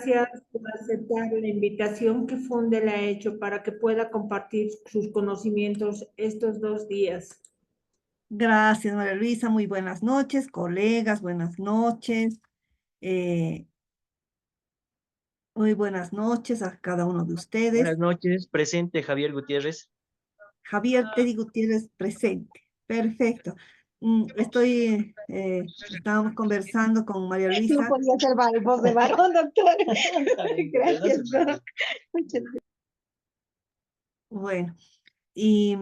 Gracias por aceptar la invitación que Funde le ha hecho para que pueda compartir sus conocimientos estos 2 días. Gracias, María Luisa. Muy buenas noches, colegas, buenas noches. Eh, Muy buenas noches a cada uno de Buenas ustedes. noches, presente Javier Gutiérrez. Javier Teddy Gutiérrez presente. Perfecto. Estábamos conversando con María No Luisa. podía ser voz de varón, doctor. Está bien, Gracias, ¿verdad? doc. Muchas gracias. Bueno, y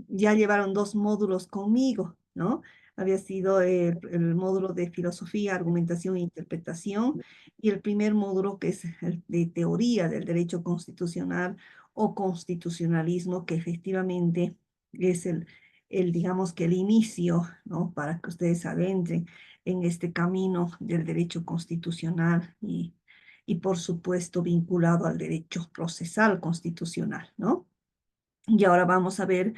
ya llevaron 2 módulos conmigo, ¿no? Había sido el módulo de filosofía, argumentación e interpretación, y el primer módulo que es el de teoría del derecho constitucional o constitucionalismo, que efectivamente es digamos que el inicio, ¿no? Para que ustedes adentren en este camino del derecho constitucional y por supuesto vinculado al derecho procesal constitucional, ¿no? Y ahora vamos a ver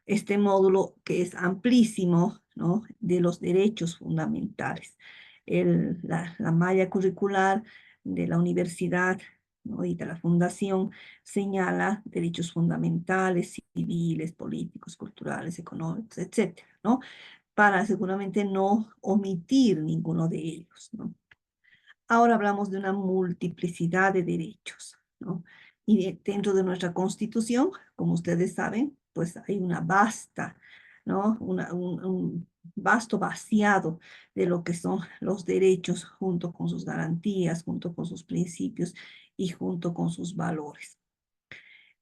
este módulo que es amplísimo, ¿no? De los derechos fundamentales. La malla curricular de la universidad, ¿no? Y de la fundación señala derechos fundamentales, civiles, políticos, culturales, económicos, etcétera, ¿no? Para seguramente no omitir ninguno de ellos, ¿no? Ahora hablamos de una multiplicidad de derechos, ¿no? Y dentro de nuestra Constitución, como ustedes saben, pues hay una vasta, ¿no? Un vasto vaciado de lo que son los derechos junto con sus garantías, junto con sus principios y junto con sus valores.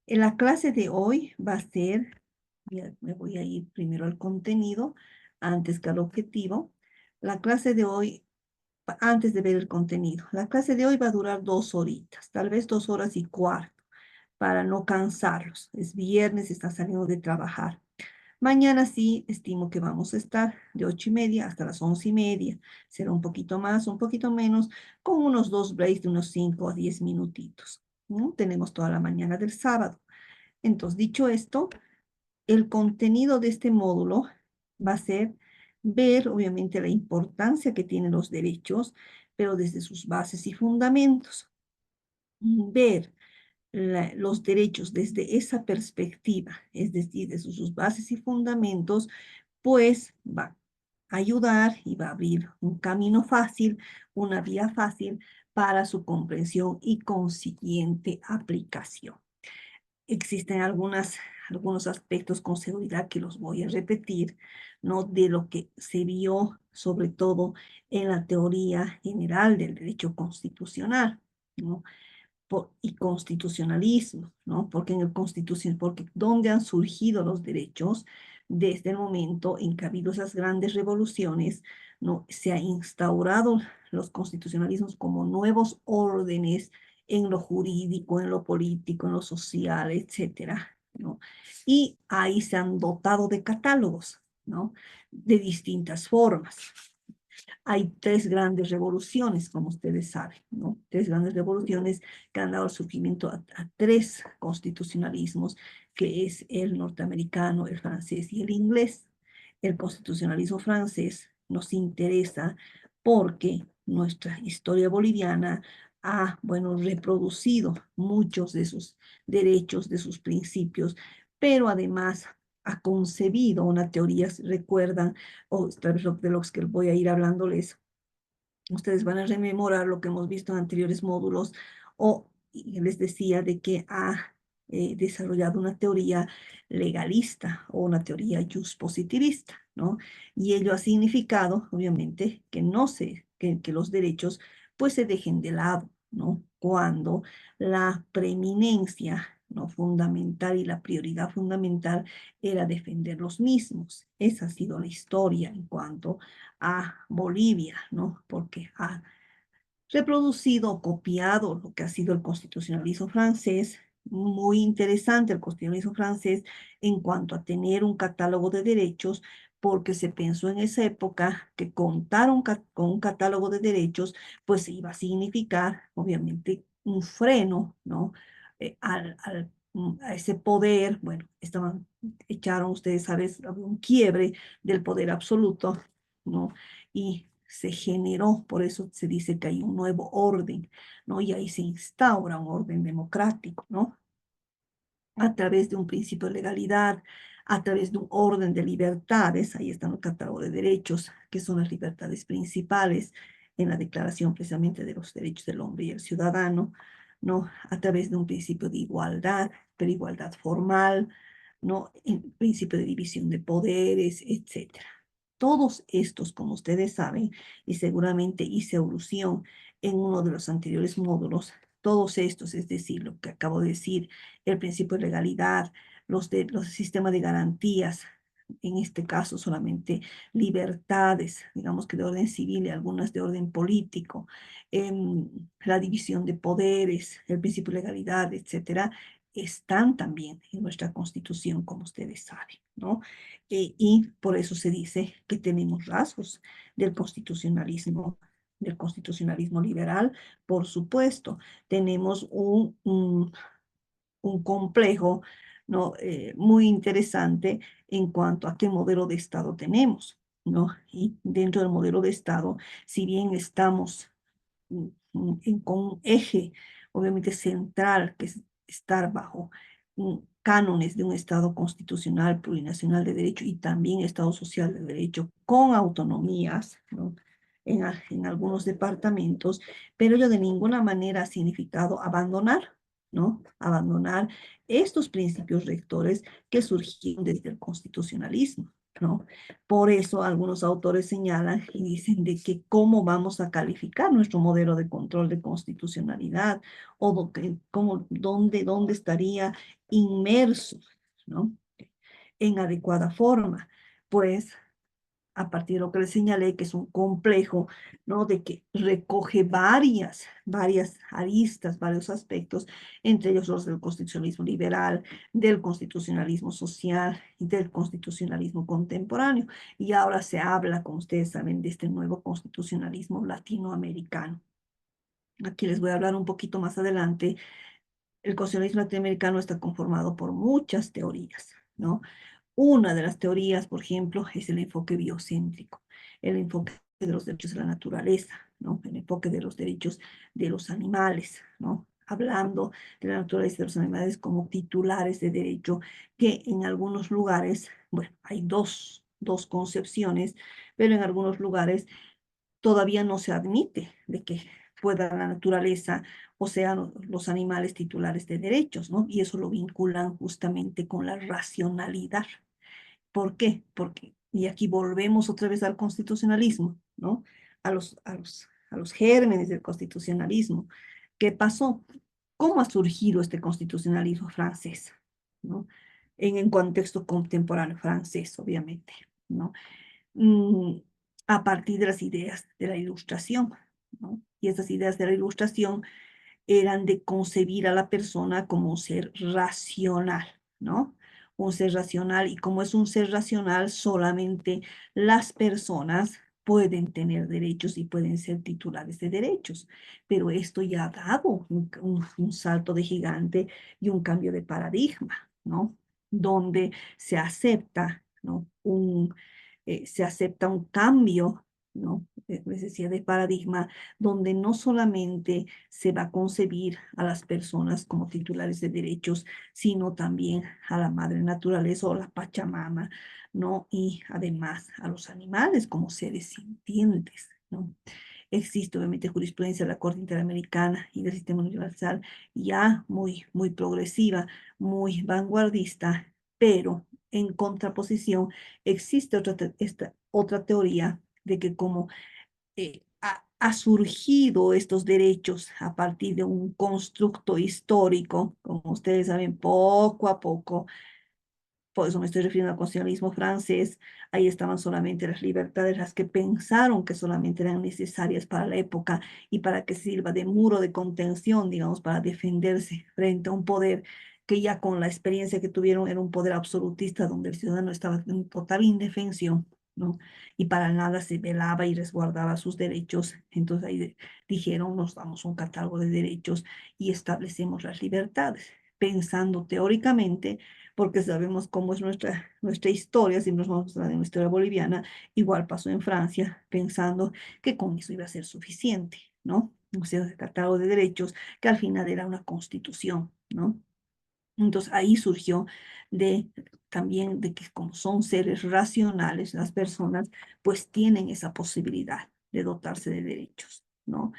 En la clase de hoy va a ser, me voy a ir primero al contenido antes que al objetivo. La clase de hoy antes de ver el contenido. La clase de hoy va a durar 2 horitas, tal vez 2 horas y cuarto, para no cansarlos. Es viernes, está saliendo de trabajar. Mañana sí, estimo que vamos a estar de 8:30 hasta las 11:30. Será un poquito más, un poquito menos, con unos 2 breaks de unos 5 a 10 minutitos, ¿no? Tenemos toda la mañana del sábado. Entonces, dicho esto, el contenido de este módulo va a ser ver, obviamente, la importancia que tienen los derechos, pero desde sus bases y fundamentos. Ver los derechos desde esa perspectiva, es decir, desde sus bases y fundamentos, pues va a ayudar y va a abrir un camino fácil, una vía fácil para su comprensión y consiguiente aplicación. Existen algunos aspectos con seguridad que los voy a repetir, ¿no? De lo que se vio sobre todo en la teoría general del derecho constitucional, ¿no? Y constitucionalismo, ¿no? Porque en el porque ¿dónde han surgido los derechos? Desde el momento en que ha habido esas grandes revoluciones, ¿no? Se ha instaurado los constitucionalismos como nuevos órdenes en lo jurídico, en lo político, en lo social, etcétera, ¿no? Y ahí se han dotado de catálogos, ¿no? De distintas formas. Hay 3 grandes revoluciones, como ustedes saben, ¿no? 3 grandes revoluciones que han dado surgimiento a 3 constitucionalismos, que es el norteamericano, el francés y el inglés. El constitucionalismo francés nos interesa porque nuestra historia boliviana ha, bueno, reproducido muchos de sus derechos, de sus principios, pero además ha concebido una teoría, recuerdan, o tal vez de los que voy a ir hablándoles, ustedes van a rememorar lo que hemos visto en anteriores módulos, o les decía de que ha desarrollado una teoría legalista o una teoría positivista, ¿no? Y ello ha significado, obviamente, que los derechos pues se dejen de lado, ¿no? Cuando la preeminencia, ¿no? Fundamental y la prioridad fundamental era defender los mismos. Esa ha sido la historia en cuanto a Bolivia, ¿no? Porque ha reproducido o copiado lo que ha sido el constitucionalismo francés, muy interesante el constitucionalismo francés en cuanto a tener un catálogo de derechos, porque se pensó en esa época que contar con un catálogo de derechos, pues iba a significar, obviamente, un freno, ¿no? A ese poder, bueno, echaron, ustedes saben, un quiebre del poder absoluto, ¿no? Y se generó, por eso se dice que hay un nuevo orden, ¿no? Y ahí se instaura un orden democrático, ¿no? A través de un principio de legalidad, a través de un orden de libertades, ahí están los catálogos de derechos, que son las libertades principales en la Declaración precisamente de los Derechos del Hombre y el Ciudadano, ¿no? A través de un principio de igualdad, pero igualdad formal, ¿no? El principio de división de poderes, etcétera. Todos estos, como ustedes saben, y seguramente hice alusión en uno de los anteriores módulos, todos estos, es decir, lo que acabo de decir, el principio de legalidad, los sistemas de garantías, en este caso solamente libertades, digamos que de orden civil y algunas de orden político, la división de poderes, el principio de legalidad, etcétera, están también en nuestra Constitución, como ustedes saben, ¿no? Y por eso se dice que tenemos rasgos del constitucionalismo liberal, por supuesto. Tenemos un complejo, ¿no? Muy interesante en cuanto a qué modelo de Estado tenemos, ¿no? Y dentro del modelo de Estado, si bien estamos con un eje, obviamente central, que es estar bajo cánones de un Estado constitucional, plurinacional de derecho y también Estado social de derecho con autonomías, ¿no? En algunos departamentos, pero ello de ninguna manera ha significado abandonar, ¿no? Abandonar estos principios rectores que surgieron desde el constitucionalismo, ¿no? Por eso algunos autores señalan y dicen de que cómo vamos a calificar nuestro modelo de control de constitucionalidad o dónde estaría inmerso, ¿no? En adecuada forma. Pues a partir de lo que les señalé, que es un complejo, ¿no? De que recoge varias aristas, varios aspectos, entre ellos los del constitucionalismo liberal, del constitucionalismo social y del constitucionalismo contemporáneo. Y ahora se habla, como ustedes saben, de este nuevo constitucionalismo latinoamericano. Aquí les voy a hablar un poquito más adelante. El constitucionalismo latinoamericano está conformado por muchas teorías, ¿no? Una de las teorías, por ejemplo, es el enfoque biocéntrico, el enfoque de los derechos de la naturaleza, ¿no? El enfoque de los derechos de los animales, ¿no? Hablando de la naturaleza de los animales como titulares de derecho, que en algunos lugares, bueno, hay dos concepciones, pero en algunos lugares todavía no se admite de que pueda la naturaleza o sean los animales titulares de derechos, ¿no? Y eso lo vinculan justamente con la racionalidad. ¿Por qué? Porque, y aquí volvemos otra vez al constitucionalismo, ¿no? A los gérmenes del constitucionalismo. ¿Qué pasó? ¿Cómo ha surgido este constitucionalismo francés? ¿No? En el contexto contemporáneo francés, obviamente, ¿no? Mm, a partir de las ideas de la Ilustración, ¿no? Y esas ideas de la Ilustración eran de concebir a la persona como un ser racional, ¿no? Un ser racional, y como es un ser racional, solamente las personas pueden tener derechos y pueden ser titulares de derechos. Pero esto ya ha dado un salto de gigante y un cambio de paradigma, ¿no? Donde se acepta, ¿no? Se acepta un cambio, ¿no? Les decía, de paradigma, donde no solamente se va a concebir a las personas como titulares de derechos, sino también a la madre naturaleza o la Pachamama, ¿no? Y además a los animales como seres sintientes, ¿no? Existe obviamente jurisprudencia de la Corte Interamericana y del Sistema Universal ya muy progresiva, muy vanguardista, pero en contraposición existe otra teoría de que como ha surgido estos derechos a partir de un constructo histórico, como ustedes saben, poco a poco. Por eso me estoy refiriendo al constitucionalismo francés. Ahí estaban solamente las libertades, las que pensaron que solamente eran necesarias para la época y para que sirva de muro de contención, digamos, para defenderse frente a un poder que ya con la experiencia que tuvieron era un poder absolutista donde el ciudadano estaba en total indefensión, ¿no? Y para nada se velaba y resguardaba sus derechos. Entonces ahí dijeron, nos damos un catálogo de derechos y establecemos las libertades. pensando teóricamente, porque sabemos cómo es nuestra historia, si nos vamos a hablar de nuestra historia boliviana, igual pasó en Francia, pensando que con eso iba a ser suficiente, ¿no? O sea, el Tratado de Derechos, que al final era una constitución, ¿no? Entonces ahí surgió también de que como son seres racionales, las personas pues tienen esa posibilidad de dotarse de derechos, ¿no?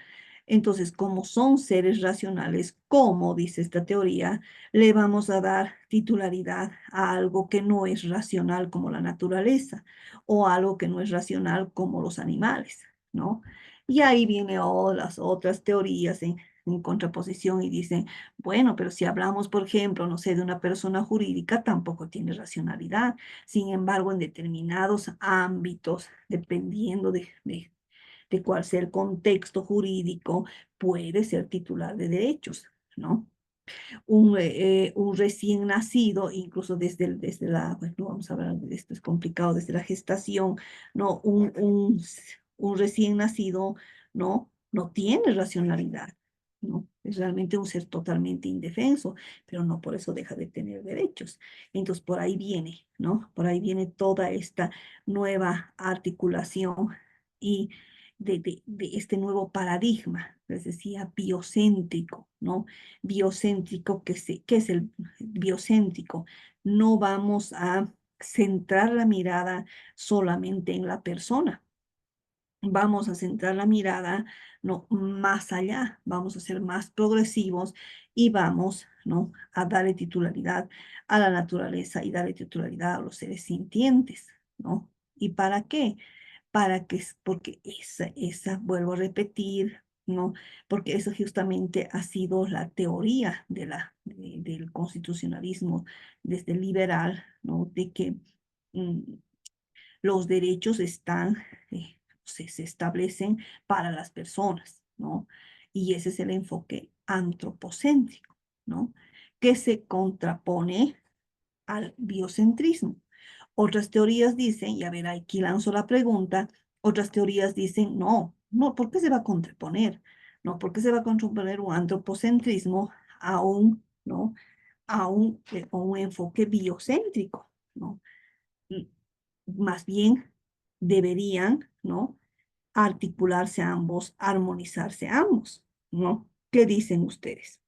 Entonces, como son seres racionales, como dice esta teoría, le vamos a dar titularidad a algo que no es racional como la naturaleza o algo que no es racional como los animales, ¿no? Y ahí vienen las otras teorías en contraposición y dicen, bueno, pero si hablamos, por ejemplo, no sé, de una persona jurídica, tampoco tiene racionalidad. Sin embargo, en determinados ámbitos, dependiendo de cuál sea el contexto jurídico, puede ser titular de derechos, ¿no? Un recién nacido, incluso desde bueno, no vamos a hablar de esto, es complicado, desde la gestación, ¿no? Un recién nacido, ¿no? No tiene racionalidad, ¿no? Es realmente un ser totalmente indefenso, pero no por eso deja de tener derechos. Entonces, por ahí viene, ¿no? Por ahí viene toda esta nueva articulación y de este nuevo paradigma, les decía, biocéntrico, ¿no? Biocéntrico, ¿qué es el biocéntrico? No vamos a centrar la mirada solamente en la persona. Vamos a centrar la mirada, ¿no? Más allá, vamos a ser más progresivos y vamos, ¿no? A darle titularidad a la naturaleza y darle titularidad a los seres sintientes, ¿no? ¿Y para qué? Porque vuelvo a repetir, ¿no? Porque eso justamente ha sido la teoría del constitucionalismo desde el liberal, ¿no? De que mm, los derechos se establecen para las personas, ¿no? Y ese es el enfoque antropocéntrico, ¿no? Que se contrapone al biocentrismo. Otras teorías dicen, y a ver, aquí lanzo la pregunta, otras teorías dicen, no, ¿por qué se va a contraponer? No, ¿por qué se va a contraponer un antropocentrismo a ¿no? A un enfoque biocéntrico, ¿no? Más bien deberían, ¿no? Articularse ambos, armonizarse ambos, ¿no? ¿Qué dicen ustedes?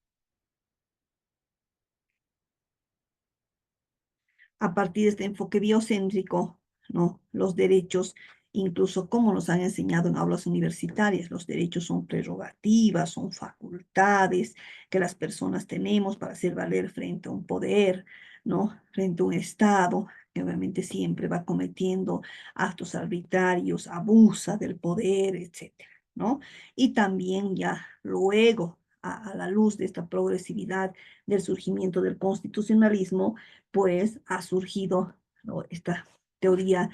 A partir de este enfoque biocéntrico, ¿no? Los derechos, incluso como nos han enseñado en aulas universitarias, los derechos son prerrogativas, son facultades que las personas tenemos para hacer valer frente a un poder, ¿no? Frente a un Estado, que obviamente siempre va cometiendo actos arbitrarios, abusa del poder, etcétera, ¿no? Y también ya luego, a la luz de esta progresividad del surgimiento del constitucionalismo, pues ha surgido, ¿no? Esta teoría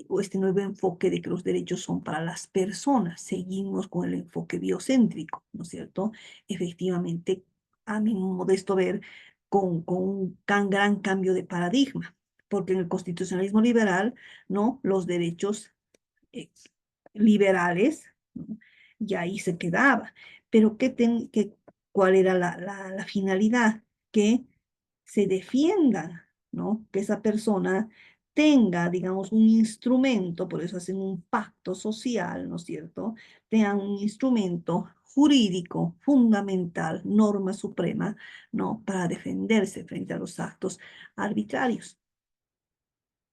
o este nuevo enfoque de que los derechos son para las personas. Seguimos con el enfoque biocéntrico, ¿no es cierto? Efectivamente, a mi modesto ver, con un tan gran cambio de paradigma, porque en el constitucionalismo liberal, ¿no? Los derechos eh, liberales, ¿no? Y ahí se quedaba. Pero ¿cuál era la finalidad? Que se defienda, ¿no? Que esa persona tenga, digamos, un instrumento, por eso hacen un pacto social, ¿no es cierto? Tengan un instrumento jurídico fundamental, norma suprema, ¿no? Para defenderse frente a los actos arbitrarios.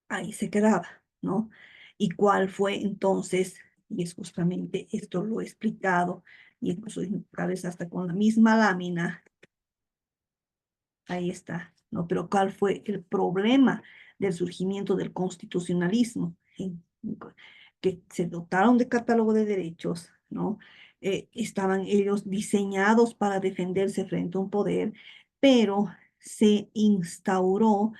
Ahí se quedaba, ¿no? ¿Y cuál fue entonces? Y es justamente esto lo he explicado, y incluso tal vez hasta con la misma lámina. Ahí está, ¿no? Pero ¿cuál fue el problema del surgimiento del constitucionalismo? Que se dotaron de catálogo de derechos, ¿no? Estaban ellos diseñados para defenderse frente a un poder, pero se instauró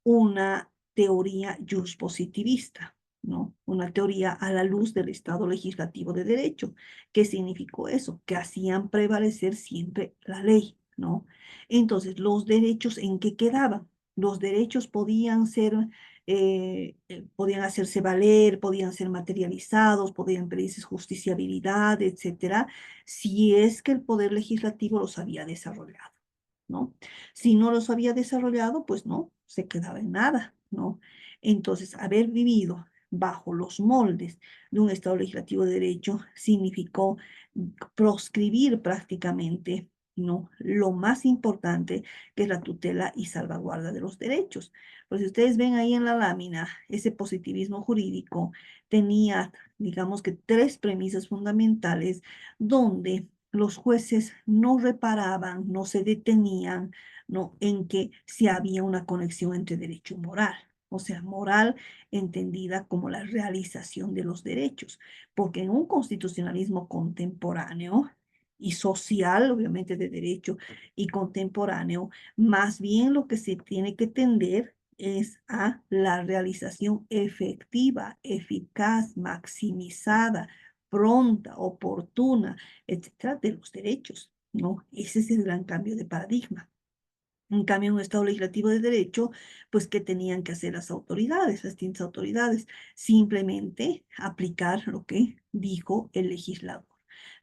una teoría positivista, ¿no? Una teoría a la luz del Estado legislativo de derecho. ¿Qué significó eso? Que hacían prevalecer siempre la ley, ¿no? Entonces, ¿los derechos en qué quedaban? Los derechos podían hacerse valer, podían ser materializados, podían pedirse justiciabilidad, etcétera, si es que el poder legislativo los había desarrollado, ¿no? Si no los había desarrollado, pues no, se quedaba en nada, ¿no? Entonces, haber vivido bajo los moldes de un Estado legislativo de derecho significó proscribir prácticamente, ¿no? Lo más importante, que es la tutela y salvaguarda de los derechos. Pues si ustedes ven ahí en la lámina, ese positivismo jurídico tenía, digamos que, tres premisas fundamentales donde los jueces no reparaban, no se detenían, ¿no? En que si había una conexión entre derecho y moral. O sea, moral entendida como la realización de los derechos, porque en un constitucionalismo contemporáneo y social, obviamente de derecho y contemporáneo, más bien lo que se tiene que tender es a la realización efectiva, eficaz, maximizada, pronta, oportuna, etcétera, de los derechos, ¿no? Ese es el gran cambio de paradigma. En cambio, en un Estado legislativo de derecho, pues, ¿qué tenían que hacer las autoridades, las distintas autoridades? Simplemente aplicar lo que dijo el legislador.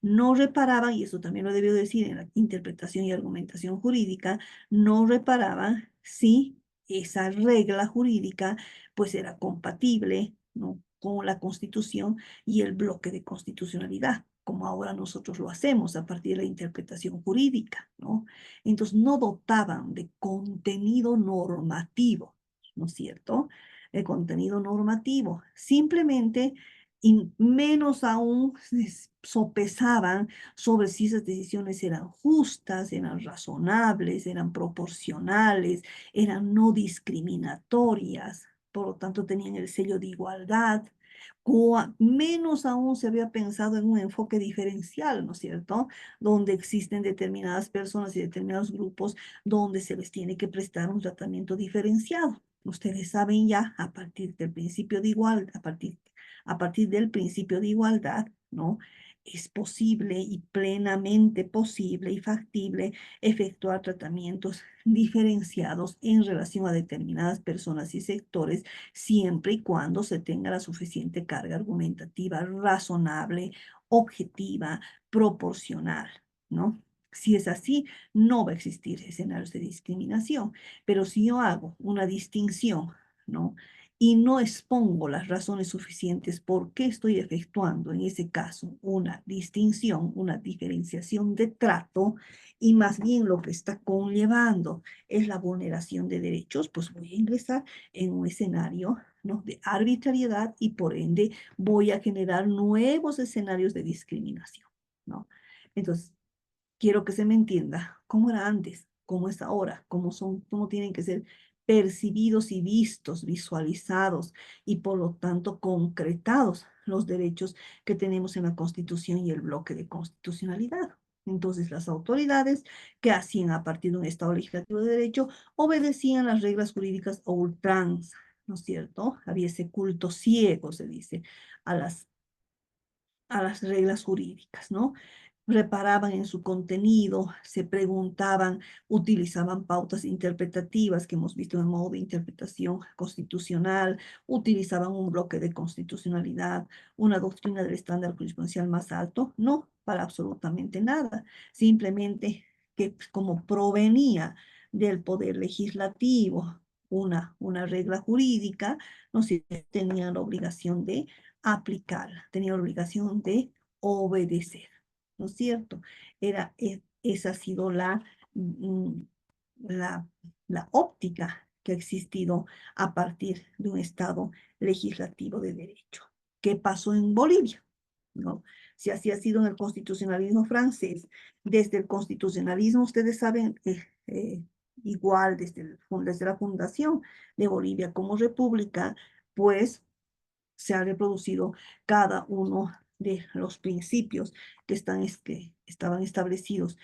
No reparaban, y eso también lo debió decir en la interpretación y argumentación jurídica, no reparaban si esa regla jurídica, pues, era compatible, ¿no?, con la Constitución y el bloque de constitucionalidad, como ahora nosotros lo hacemos a partir de la interpretación jurídica, ¿no? Entonces no dotaban de contenido normativo, ¿no es cierto? El contenido normativo, simplemente, y menos aún, sopesaban sobre si esas decisiones eran justas, eran razonables, eran proporcionales, eran no discriminatorias, por lo tanto tenían el sello de igualdad. Menos aún se había pensado en un enfoque diferencial, ¿no es cierto?, donde existen determinadas personas y determinados grupos donde se les tiene que prestar un tratamiento diferenciado. Ustedes saben ya, a partir del principio de igualdad, a partir del principio de igualdad, ¿no?, es posible y plenamente posible y factible efectuar tratamientos diferenciados en relación a determinadas personas y sectores, siempre y cuando se tenga la suficiente carga argumentativa razonable, objetiva, proporcional, ¿no? Si es así, no va a existir escenarios de discriminación, pero si yo hago una distinción, ¿no?, y no expongo las razones suficientes por qué estoy efectuando en ese caso una distinción, una diferenciación de trato, y más bien lo que está conllevando es la vulneración de derechos, pues voy a ingresar en un escenario, ¿no?, de arbitrariedad, y por ende voy a generar nuevos escenarios de discriminación, ¿no? Entonces, quiero que se me entienda cómo era antes, cómo es ahora, cómo tienen que ser percibidos y vistos, visualizados, y por lo tanto concretados los derechos que tenemos en la Constitución y el bloque de constitucionalidad. Entonces, las autoridades que hacían a partir de un Estado legislativo de derecho obedecían las reglas jurídicas a ultranza, ¿no es cierto? Había ese culto ciego, se dice, a las reglas jurídicas, ¿no? Reparaban en su contenido, se preguntaban, utilizaban pautas interpretativas que hemos visto en el modo de interpretación constitucional, utilizaban un bloque de constitucionalidad, una doctrina del estándar jurisprudencial más alto, no, para absolutamente nada, simplemente que, pues, como provenía del poder legislativo una regla jurídica, no sé, tenían la obligación de aplicarla, tenían la obligación de obedecer, ¿no es cierto? Esa ha sido mm, la, la óptica que ha existido a partir de un Estado legislativo de derecho. ¿Qué pasó en Bolivia? ¿No? Si así ha sido en el constitucionalismo francés, desde el constitucionalismo, ustedes saben, igual desde la fundación de Bolivia como república, pues se ha reproducido cada uno de los principios que estaban establecidos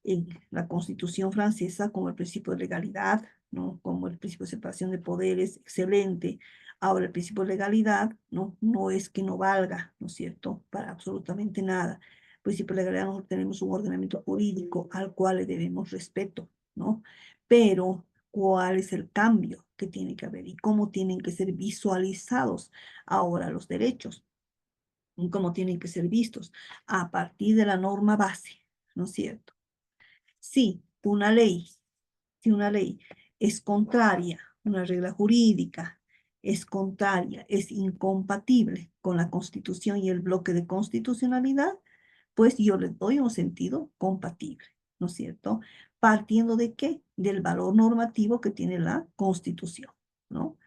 en la Constitución francesa, como el principio de legalidad, ¿no?, como el principio de separación de poderes, excelente. Ahora, el principio de legalidad, no es que no valga, ¿no es cierto?, para absolutamente nada. El principio de legalidad, nosotros tenemos un ordenamiento jurídico al cual le debemos respeto, ¿no? Pero, ¿cuál es el cambio que tiene que haber y cómo tienen que ser visualizados ahora los derechos? Y cómo tienen que ser vistos a partir de la norma base, ¿no es cierto? Si una ley Si una ley es contraria, una regla jurídica es contraria, es incompatible con la Constitución y el bloque de constitucionalidad, pues yo le doy un sentido compatible, ¿no es cierto? ¿Partiendo de qué? Del valor normativo que tiene la Constitución, ¿no?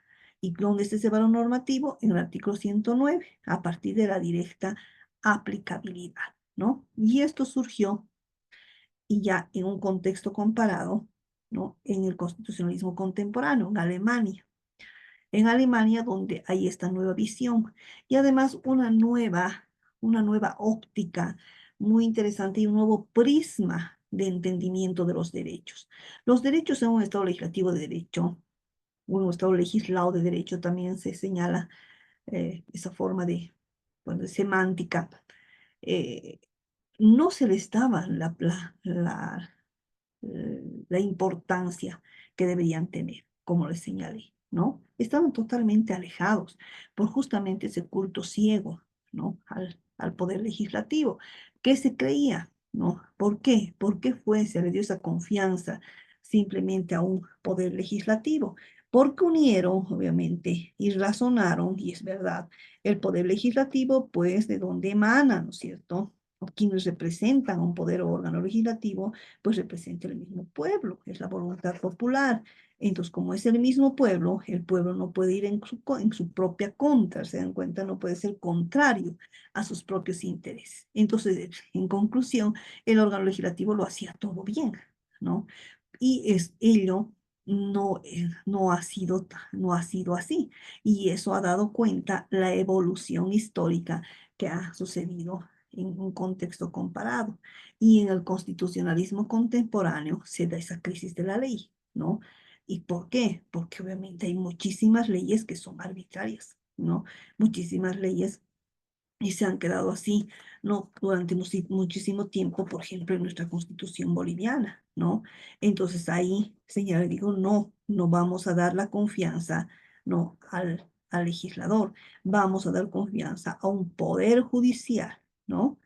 ¿Y dónde está ese valor normativo? En el artículo 109, a partir de la directa aplicabilidad, ¿no? Y esto surgió y ya en un contexto comparado, ¿no? En el constitucionalismo contemporáneo, en Alemania. En Alemania, donde hay esta nueva visión y además una nueva óptica muy interesante y un nuevo prisma de entendimiento de los derechos. Los derechos en un Estado legislativo de derecho, un Estado legislado de derecho, también se señala esa forma de, bueno, de semántica. eh, no se les daba la importancia que deberían tener, como les señalé, ¿no? Estaban totalmente alejados por justamente ese culto ciego, ¿no? Al poder legislativo. ¿Qué se creía? ¿No? ¿Por qué? ¿Por qué se le dio esa confianza simplemente a un poder legislativo? Porque unieron, obviamente, y razonaron, y es verdad, el poder legislativo, pues, de dónde emana, ¿no es cierto? O quienes representan un poder o órgano legislativo, pues representa el mismo pueblo, es la voluntad popular. Entonces, como es el mismo pueblo, el pueblo no puede ir en su propia contra, se dan cuenta, no puede ser contrario a sus propios intereses. Entonces, en conclusión, el órgano legislativo lo hacía todo bien, ¿no? Y ello no ha sido así. Y eso ha dado cuenta la evolución histórica que ha sucedido en un contexto comparado. Y en el constitucionalismo contemporáneo se da esa crisis de la ley, ¿no? ¿Y por qué? Porque obviamente hay muchísimas leyes que son arbitrarias, ¿no? Muchísimas leyes y se han quedado así, ¿no? Durante muchísimo tiempo, por ejemplo, en nuestra constitución boliviana, ¿no? Entonces ahí, señora, digo, no, no vamos a dar la confianza, ¿no? Al legislador, vamos a dar confianza a un poder judicial, ¿no?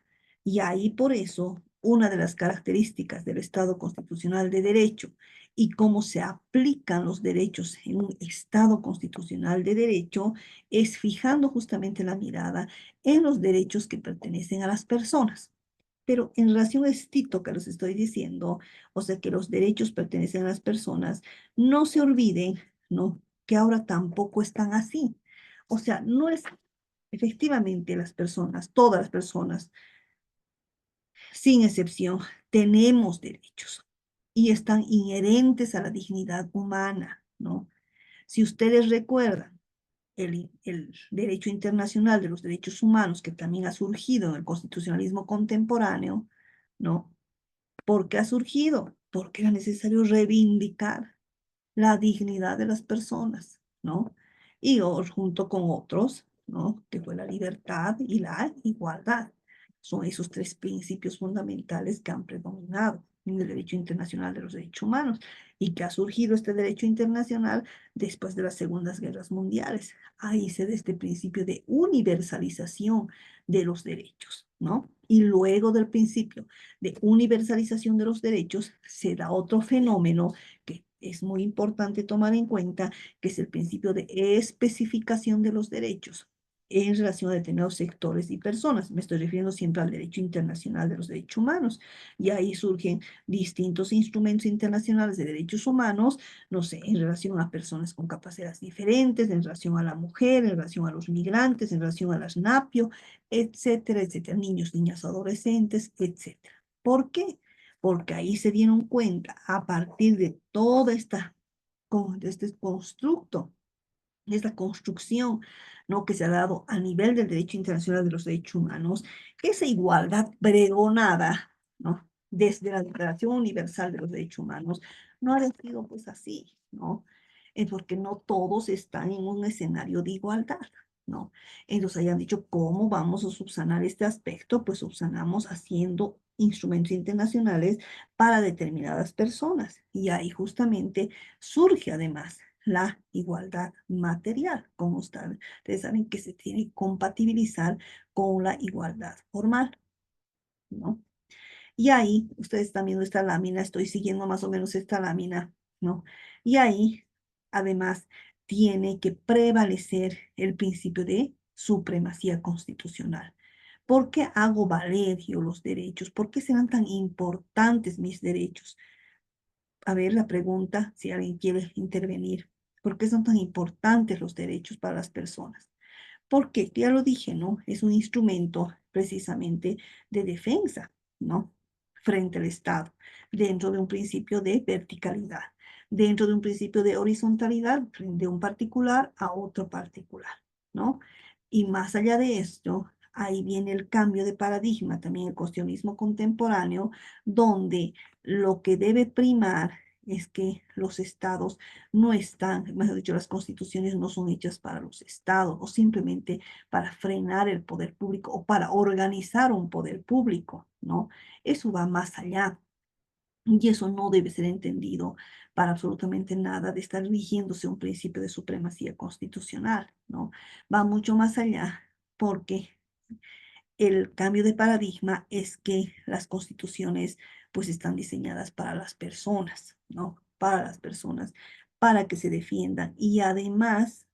Y ahí por eso, una de las características del Estado constitucional de derecho y cómo se aplican los derechos en un Estado constitucional de derecho es fijando justamente la mirada en los derechos que pertenecen a las personas. Pero en relación a esto que les estoy diciendo, o sea, que los derechos pertenecen a las personas, no se olviden, ¿no? Que ahora tampoco están así. O sea, no es efectivamente las personas, todas las personas, sin excepción, tenemos derechos y están inherentes a la dignidad humana, ¿no? Si ustedes recuerdan, el derecho internacional de los derechos humanos, que también ha surgido en el constitucionalismo contemporáneo, ¿no? ¿Por qué ha surgido? Porque era necesario reivindicar la dignidad de las personas, ¿no? Y junto con otros, ¿no? Que fue la libertad y la igualdad. Son esos tres principios fundamentales que han predominado en el derecho internacional de los derechos humanos y que ha surgido este derecho internacional después de las segundas guerras mundiales. Ahí se da este principio de universalización de los derechos, ¿no? Y luego del principio de universalización de los derechos se da otro fenómeno que es muy importante tomar en cuenta, que es el principio de especificación de los derechos en relación a determinados sectores y personas. Me estoy refiriendo siempre al derecho internacional de los derechos humanos. Y ahí surgen distintos instrumentos internacionales de derechos humanos, no sé, en relación a personas con capacidades diferentes, en relación a la mujer, en relación a los migrantes, en relación a las NAPIO, etcétera, etcétera, niños, niñas, adolescentes, etcétera. ¿Por qué? Porque ahí se dieron cuenta a partir de toda de este constructo, de esta construcción, ¿no? Que se ha dado a nivel del derecho internacional de los derechos humanos, que esa igualdad pregonada, ¿no? Desde la Declaración Universal de los Derechos Humanos, no ha sido pues así, ¿no? Porque no todos están en un escenario de igualdad, ¿no? Entonces hayan dicho, ¿cómo vamos a subsanar este aspecto? Pues subsanamos haciendo instrumentos internacionales para determinadas personas. Y ahí justamente surge además la igualdad material, como ustedes saben que se tiene que compatibilizar con la igualdad formal, ¿no? Y ahí, ustedes están viendo esta lámina, estoy siguiendo más o menos esta lámina, ¿no? Y ahí, además, tiene que prevalecer el principio de supremacía constitucional. ¿Por qué hago valer yo los derechos? ¿Por qué serán tan importantes mis derechos? A ver la pregunta, si alguien quiere intervenir. ¿Por qué son tan importantes los derechos para las personas? Porque, ya lo dije, ¿no? Es un instrumento precisamente de defensa, ¿no? Frente al Estado, dentro de un principio de verticalidad, dentro de un principio de horizontalidad, de un particular a otro particular, ¿no? Y más allá de esto, ahí viene el cambio de paradigma, también el cuestionismo contemporáneo, donde lo que debe primar es que los estados no están, mejor dicho, las constituciones no son hechas para los estados o simplemente para frenar el poder público o para organizar un poder público, ¿no? Eso va más allá. Y eso no debe ser entendido para absolutamente nada de estar rigiéndose un principio de supremacía constitucional, ¿no? Va mucho más allá porque el cambio de paradigma es que las constituciones pues están diseñadas para las personas, ¿no? Para las personas, para que se defiendan y además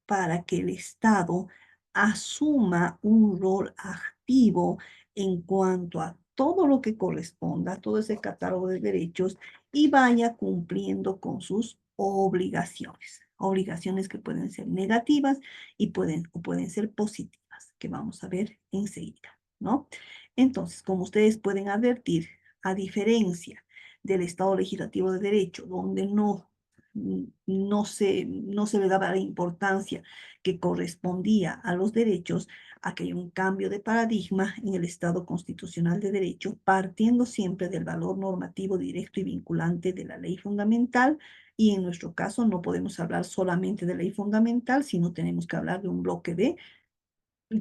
para que el Estado asuma un rol activo en cuanto a todo lo que corresponda, todo ese catálogo de derechos y vaya cumpliendo con sus obligaciones. Obligaciones que pueden ser negativas y pueden ser positivas, que vamos a ver enseguida, ¿no? Entonces, como ustedes pueden advertir, a diferencia del Estado legislativo de derecho, donde no se le daba la importancia que correspondía a los derechos, aquí hay un cambio de paradigma en el Estado constitucional de derecho, partiendo siempre del valor normativo directo y vinculante de la ley fundamental, y en nuestro caso no podemos hablar solamente de ley fundamental, sino tenemos que hablar de un bloque de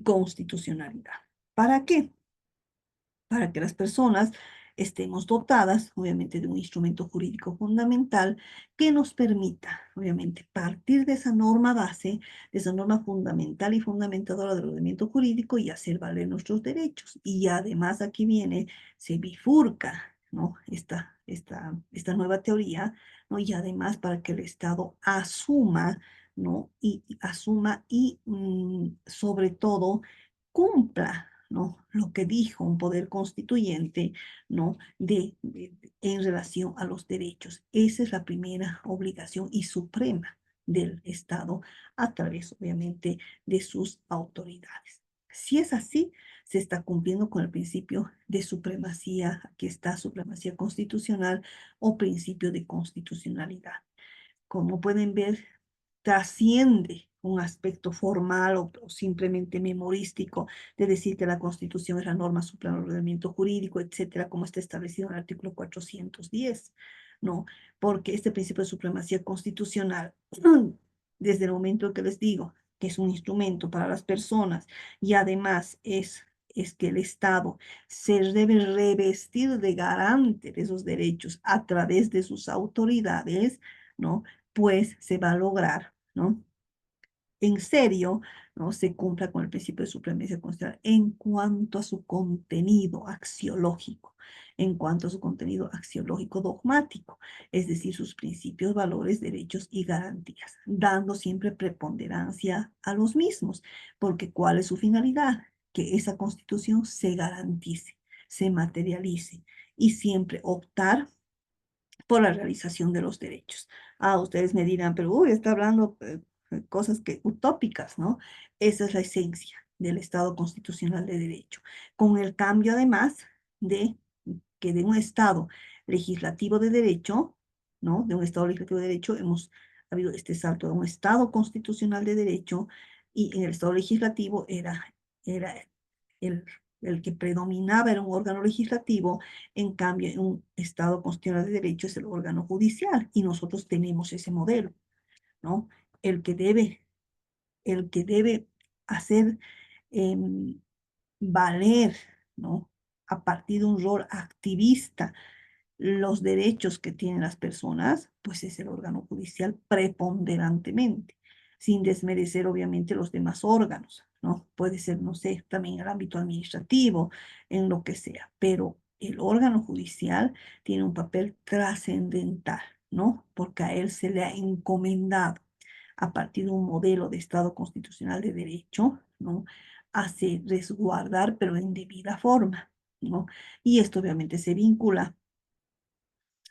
constitucionalidad. ¿Para qué? Para que las personas estemos dotadas, obviamente, de un instrumento jurídico fundamental que nos permita, obviamente, partir de esa norma base, de esa norma fundamental y fundamentadora del ordenamiento jurídico y hacer valer nuestros derechos. Y además aquí viene, se bifurca, ¿no? Esta nueva teoría, ¿no? Y además para que el Estado asuma, ¿no? Y asuma y sobre todo cumpla, ¿no? Lo que dijo un poder constituyente, ¿no? En relación a los derechos. Esa es la primera obligación y suprema del Estado a través, obviamente, de sus autoridades. Si es así, se está cumpliendo con el principio de supremacía, aquí está supremacía constitucional o principio de constitucionalidad. Como pueden ver, trasciende un aspecto formal o simplemente memorístico de decir que la Constitución es la norma suprema del ordenamiento jurídico, etcétera, como está establecido en el artículo 410, ¿no? Porque este principio de supremacía constitucional, desde el momento que les digo que es un instrumento para las personas y además es que el Estado se debe revestir de garante de esos derechos a través de sus autoridades, ¿no? Pues se va a lograr, ¿no? En serio, ¿no? Se cumpla con el principio de supremacía constitucional en cuanto a su contenido axiológico, en cuanto a su contenido axiológico dogmático, es decir, sus principios, valores, derechos y garantías, dando siempre preponderancia a los mismos, porque ¿cuál es su finalidad? Que esa constitución se garantice, se materialice y siempre optar por la realización de los derechos. Ah, ustedes me dirán, pero uy, está hablando cosas que utópicas, ¿no? Esa es la esencia del Estado constitucional de derecho. Con el cambio además de que de un Estado legislativo de derecho, ¿no? De un Estado legislativo de derecho hemos habido este salto de un Estado constitucional de derecho y en el Estado legislativo era el, el que predominaba era un órgano legislativo, en cambio en un Estado constitucional de derecho es el órgano judicial y nosotros tenemos ese modelo, ¿no? El que debe, el que debe hacer valer, ¿no? A partir de un rol activista los derechos que tienen las personas, pues es el órgano judicial preponderantemente, sin desmerecer obviamente los demás órganos, ¿no? Puede ser, no sé, también en el ámbito administrativo, en lo que sea, pero el órgano judicial tiene un papel trascendental, ¿no? Porque a él se le ha encomendado a partir de un modelo de Estado constitucional de derecho, ¿no? Hace resguardar, pero en debida forma, ¿no? Y esto obviamente se vincula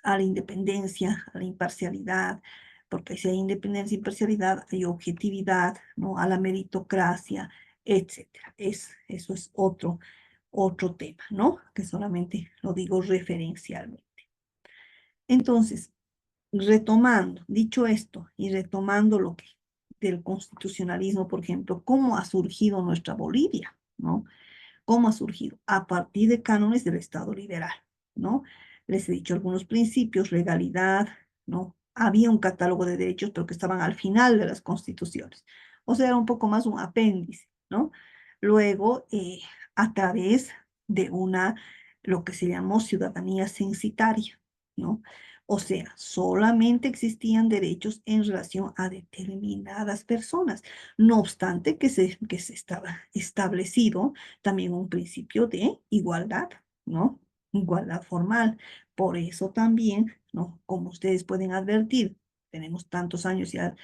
a la independencia, a la imparcialidad, porque si hay independencia e imparcialidad, hay objetividad, ¿no? A la meritocracia, etcétera. Eso es otro tema, ¿no? Que solamente lo digo referencialmente. Entonces, retomando, dicho esto, y retomando lo que del constitucionalismo, por ejemplo, ¿cómo ha surgido nuestra Bolivia? ¿No? ¿Cómo ha surgido? A partir de cánones del Estado liberal, ¿no? Les he dicho algunos principios, legalidad, ¿no? Había un catálogo de derechos, pero que estaban al final de las constituciones. O sea, era un poco más un apéndice, ¿no? Luego, a través de lo que se llamó ciudadanía censitaria, ¿no? O sea, solamente existían derechos en relación a determinadas personas. No obstante que se estaba establecido también un principio de igualdad, ¿no? Igualdad formal. Por eso también, ¿no? Como ustedes pueden advertir, tenemos tantos años ya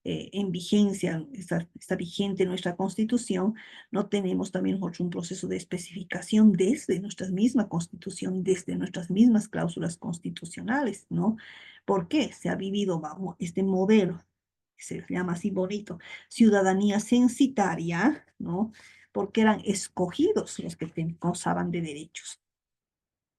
en vigencia, está vigente nuestra Constitución, no tenemos también nosotros un proceso de especificación desde nuestra misma Constitución, desde nuestras mismas cláusulas constitucionales, ¿no? ¿Por qué? Se ha vivido bajo este modelo, se llama así bonito, ciudadanía censitaria, ¿no? Porque eran escogidos los que gozaban de derechos.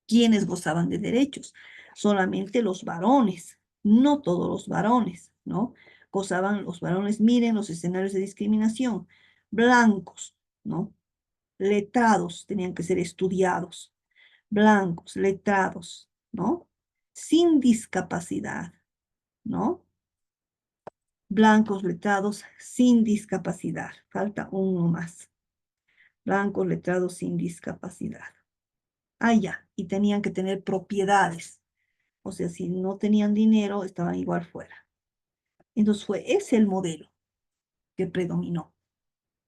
¿Quiénes gozaban de derechos? Solamente los varones, no todos los varones, ¿no? Gozaban los varones, miren los escenarios de discriminación, blancos, ¿no? Letrados, tenían que ser estudiados, blancos, letrados, ¿no? Sin discapacidad, ¿no? Blancos, letrados, sin discapacidad. Falta uno más. Blancos, letrados, sin discapacidad. Ah, ya. Y tenían que tener propiedades. O sea, si no tenían dinero, estaban igual fuera. Entonces ese el modelo que predominó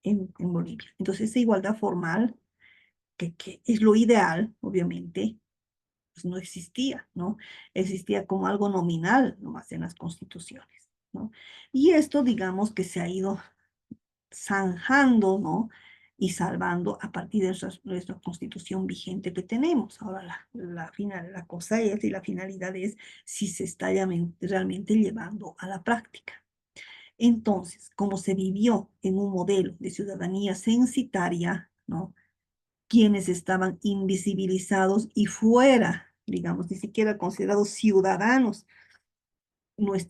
en Bolivia. Entonces esa igualdad formal, que es lo ideal, obviamente, pues no existía, ¿no? Existía como algo nominal nomás en las constituciones, ¿no? Y esto, digamos, que se ha ido zanjando, ¿no? Y salvando a partir de nuestra constitución vigente que tenemos. Ahora la cosa es, y la finalidad es, si se está realmente llevando a la práctica. Entonces, como se vivió en un modelo de ciudadanía censitaria, ¿no? Quienes estaban invisibilizados y fuera, digamos, ni siquiera considerados ciudadanos,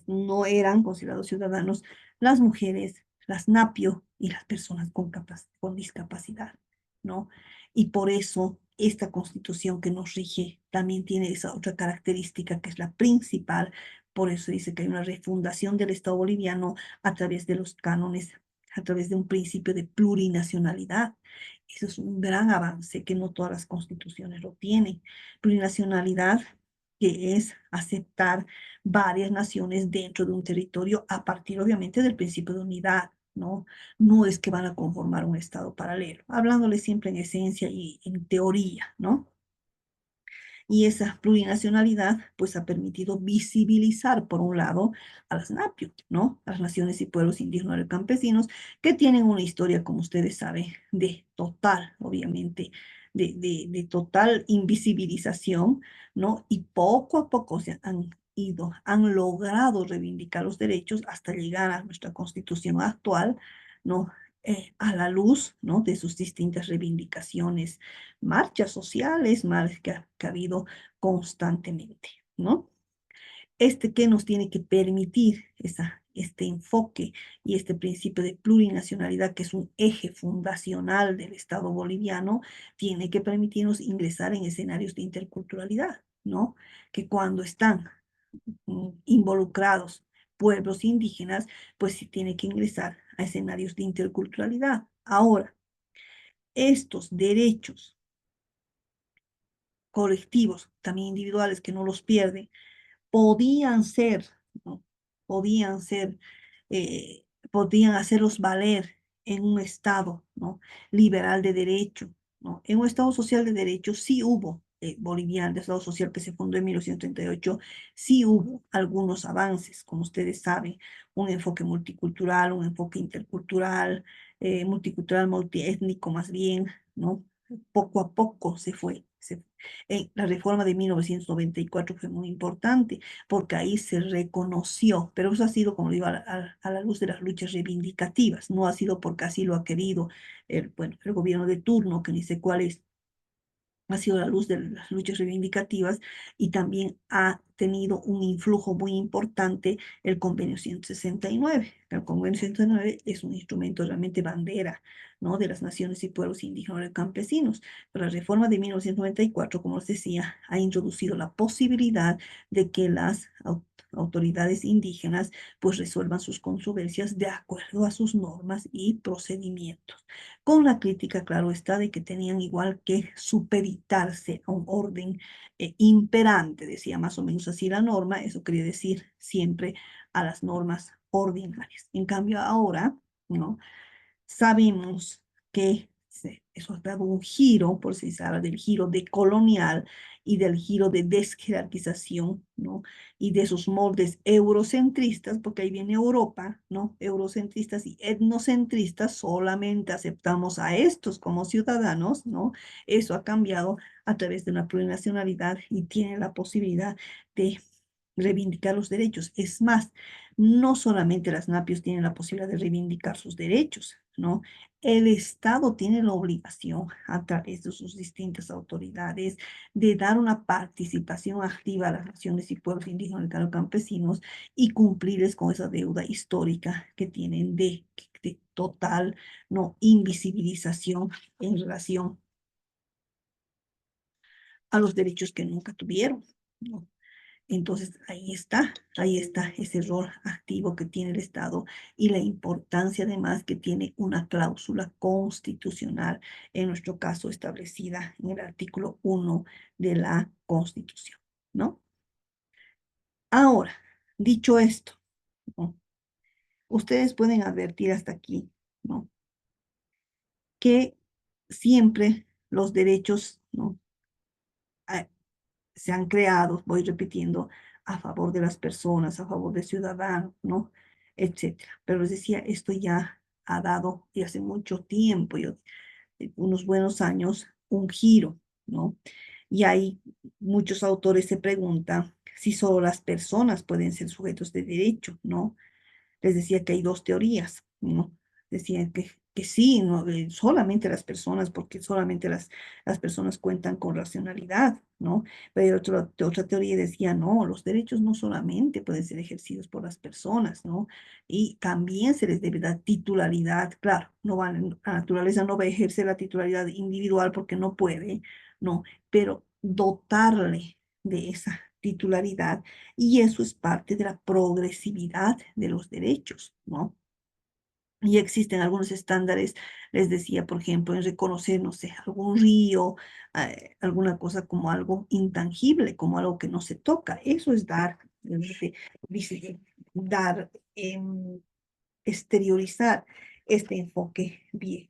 no eran considerados ciudadanos las mujeres, las NAPIO y las personas con discapacidad, ¿no? Y por eso esta constitución que nos rige también tiene esa otra característica que es la principal. Por eso dice que hay una refundación del Estado boliviano a través de los cánones, a través de un principio de plurinacionalidad. Eso es un gran avance que no todas las constituciones lo tienen. Plurinacionalidad, que es aceptar varias naciones dentro de un territorio a partir, obviamente, del principio de unidad, ¿no? No es que van a conformar un estado paralelo, hablándole siempre en esencia y en teoría, ¿no? Y esa plurinacionalidad, pues, ha permitido visibilizar, por un lado, a las NAPIO, ¿no? A las naciones y pueblos indígenas y campesinos, que tienen una historia, como ustedes saben, de total, obviamente, de total invisibilización, ¿no? Y poco a poco se han logrado reivindicar los derechos hasta llegar a nuestra constitución actual, ¿no? A la luz, ¿no? De sus distintas reivindicaciones, marchas sociales, que ha habido constantemente, ¿no? Que nos tiene que permitir este enfoque y este principio de plurinacionalidad, que es un eje fundacional del Estado boliviano, tiene que permitirnos ingresar en escenarios de interculturalidad, ¿no? Que cuando están involucrados pueblos indígenas, pues sí tiene que ingresar a escenarios de interculturalidad. Ahora, estos derechos colectivos, también individuales, que no los pierden, podían ser, ¿no? Podían ser, podían hacerlos valer en un Estado, ¿no? Liberal de derecho, ¿no? En un Estado social de derecho sí hubo boliviano, del Estado social que se fundó en 1938, sí hubo algunos avances, como ustedes saben, un enfoque multicultural, un enfoque intercultural, multicultural, multiétnico más bien, ¿no? Poco a poco se fue. La reforma de 1994 fue muy importante porque ahí se reconoció, pero eso ha sido, como digo, a la luz de las luchas reivindicativas, no ha sido porque así lo ha querido bueno, el gobierno de turno, que ni sé cuál es, ha sido la luz de las luchas reivindicativas y también ha tenido un influjo muy importante el convenio 169. El convenio 169 es un instrumento realmente bandera, ¿no? De las naciones y pueblos indígenas y campesinos. Pero la reforma de 1994, como les decía, ha introducido la posibilidad de que las autoridades indígenas pues resuelvan sus controversias de acuerdo a sus normas y procedimientos, con la crítica, claro está, de que tenían igual que supeditarse a un orden imperante, decía más o menos así la norma, eso quería decir siempre a las normas ordinarias. En cambio, ahora, ¿no? Sabemos que eso ha dado un giro, por si se habla del giro decolonial y del giro de desjerarquización, ¿no? Y de esos moldes eurocentristas, porque ahí viene Europa, ¿no? Eurocentristas y etnocentristas, solamente aceptamos a estos como ciudadanos, ¿no? Eso ha cambiado a través de una plurinacionalidad y tiene la posibilidad de reivindicar los derechos. Es más, no solamente las NAPIOS tienen la posibilidad de reivindicar sus derechos, ¿no? El Estado tiene la obligación, a través de sus distintas autoridades, de dar una participación activa a las naciones y pueblos indígenas y campesinos y cumplirles con esa deuda histórica que tienen de total, no, invisibilización en relación a los derechos que nunca tuvieron, ¿no? Entonces, ahí está ese rol activo que tiene el Estado y la importancia además que tiene una cláusula constitucional, en nuestro caso establecida en el artículo 1 de la Constitución, ¿no? Ahora, dicho esto, ¿no? Ustedes pueden advertir hasta aquí, ¿no? Que siempre los derechos, ¿no? Se han creado, voy repitiendo, a favor de las personas, a favor de ciudadanos, ¿no? Etcétera. Pero les decía, esto ya ha dado, y hace mucho tiempo, unos buenos años, un giro, ¿no? Y ahí muchos autores se preguntan si solo las personas pueden ser sujetos de derecho, ¿no? Les decía que hay dos teorías, ¿no? Decían que sí, ¿no? Solamente las personas, porque solamente las personas cuentan con racionalidad, ¿no? Pero otra teoría decía, no, los derechos no solamente pueden ser ejercidos por las personas, ¿no? Y también se les debe dar titularidad, claro, la naturaleza no va a ejercer la titularidad individual porque no puede, ¿no? Pero dotarle de esa titularidad y eso es parte de la progresividad de los derechos, ¿no? Y existen algunos estándares, les decía, por ejemplo, en reconocer, no sé, algún río, alguna cosa como algo intangible, como algo que no se toca. Eso es dice, dar, exteriorizar este enfoque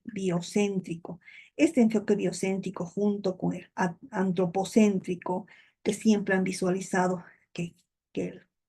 biocéntrico. Este enfoque biocéntrico junto con el antropocéntrico, que siempre han visualizado que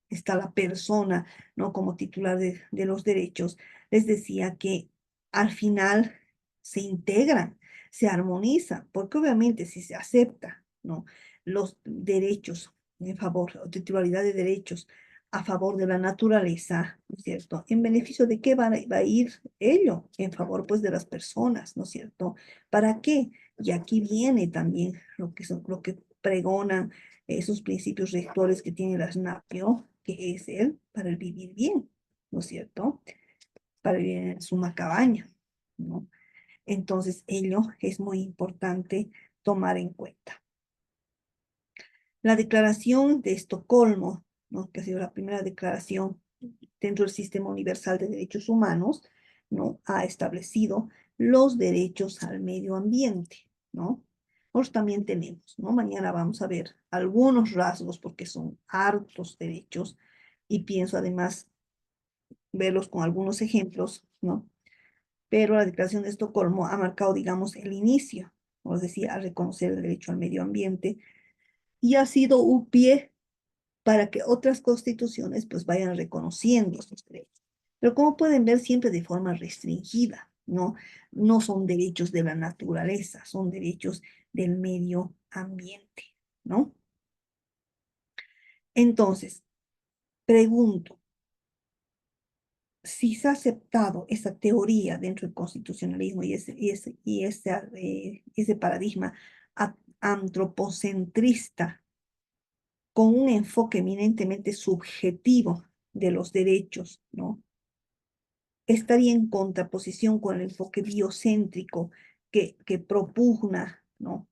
está la persona, ¿no? Como titular de los derechos, les decía que al final se integran, se armonizan, porque obviamente si se acepta, ¿no? Los derechos en favor, o titularidad de derechos a favor de la naturaleza, ¿no es cierto? ¿En beneficio de qué va a ir ello? En favor, pues, de las personas, ¿no es cierto? ¿Para qué? Y aquí viene también lo que pregonan esos principios rectores que tiene la SNAPIO, que es para el vivir bien, ¿no es cierto? Para vivir en suma cabaña, ¿no? Entonces, ello es muy importante tomar en cuenta. La Declaración de Estocolmo, ¿no? Que ha sido la primera declaración dentro del Sistema Universal de Derechos Humanos, ¿no? Ha establecido los derechos al medio ambiente, ¿no? Nosotros también tenemos, ¿no? Mañana vamos a ver algunos rasgos porque son hartos derechos y pienso además verlos con algunos ejemplos, ¿no? Pero la Declaración de Estocolmo ha marcado, digamos, el inicio, como les decía, a reconocer el derecho al medio ambiente y ha sido un pie para que otras constituciones pues vayan reconociendo esos derechos. Pero como pueden ver, siempre de forma restringida, ¿no? No son derechos de la naturaleza, son derechos del medio ambiente, ¿no? Entonces, pregunto, si se ha aceptado esa teoría dentro del constitucionalismo y ese paradigma antropocentrista con un enfoque eminentemente subjetivo de los derechos, ¿no? Estaría en contraposición con el enfoque biocéntrico que propugna, ¿no?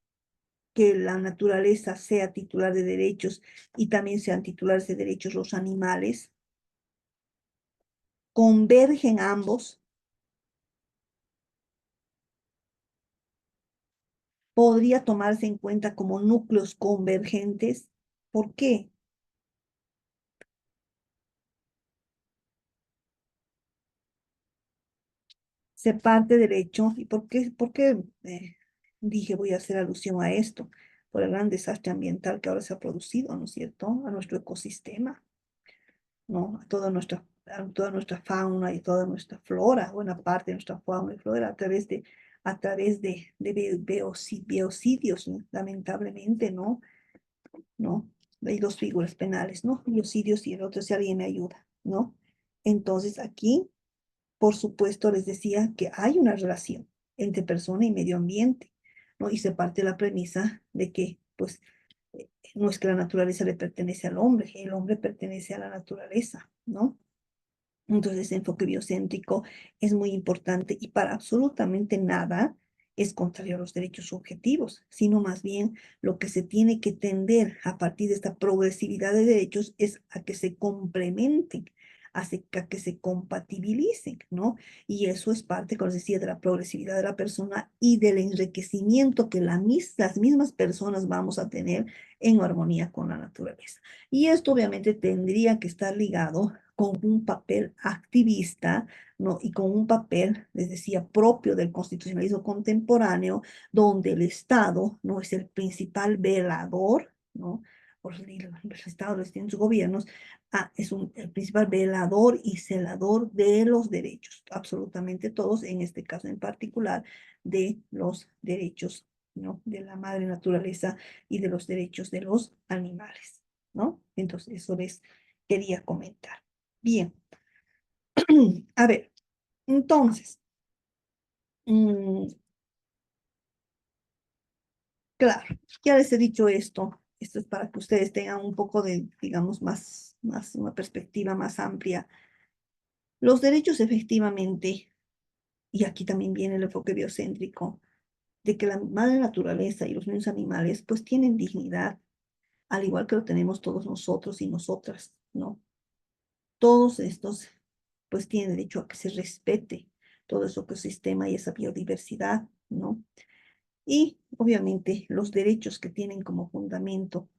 Que la naturaleza sea titular de derechos y también sean titulares de derechos los animales. Convergen ambos. Podría tomarse en cuenta como núcleos convergentes. ¿Por qué? Se parte del hecho. ¿Y por qué dije voy a hacer alusión a esto? Por el gran desastre ambiental que ahora se ha producido, ¿no es cierto? A nuestro ecosistema, ¿no? A toda nuestra fauna y toda nuestra flora, buena parte de nuestra fauna y flora a través de biocidios, ¿no? Lamentablemente, ¿no? ¿No? Hay dos figuras penales, ¿no? Biocidios y el otro, si alguien me ayuda, ¿no? Entonces aquí, por supuesto, les decía que hay una relación entre persona y medio ambiente, ¿no? Y se parte de la premisa de que, pues, no es que la naturaleza le pertenece al hombre, el hombre pertenece a la naturaleza, ¿no? Entonces, ese enfoque biocéntrico es muy importante y para absolutamente nada es contrario a los derechos subjetivos, sino más bien lo que se tiene que tender a partir de esta progresividad de derechos es a que se complementen, a que se compatibilicen, ¿no? Y eso es parte, como les decía, de la progresividad de la persona y del enriquecimiento que las mismas personas vamos a tener en armonía con la naturaleza. Y esto obviamente tendría que estar ligado con un papel activista, ¿no? Y con un papel, les decía, propio del constitucionalismo contemporáneo, donde el Estado no es el principal velador, ¿no? El Estado, los distintos gobiernos, es el principal velador y celador de los derechos, absolutamente todos, en este caso en particular, de los derechos, ¿no? De la madre naturaleza y de los derechos de los animales, ¿no? Entonces, eso les quería comentar. Bien, a ver, entonces, claro, ya les he dicho esto es para que ustedes tengan un poco de, digamos, una perspectiva más amplia. Los derechos efectivamente, y aquí también viene el enfoque biocéntrico, de que la madre naturaleza y los mismos animales pues tienen dignidad, al igual que lo tenemos todos nosotros y nosotras, ¿no? Todos estos pues tienen derecho a que se respete todo ese ecosistema y esa biodiversidad, ¿no? Y obviamente los derechos que tienen como fundamento,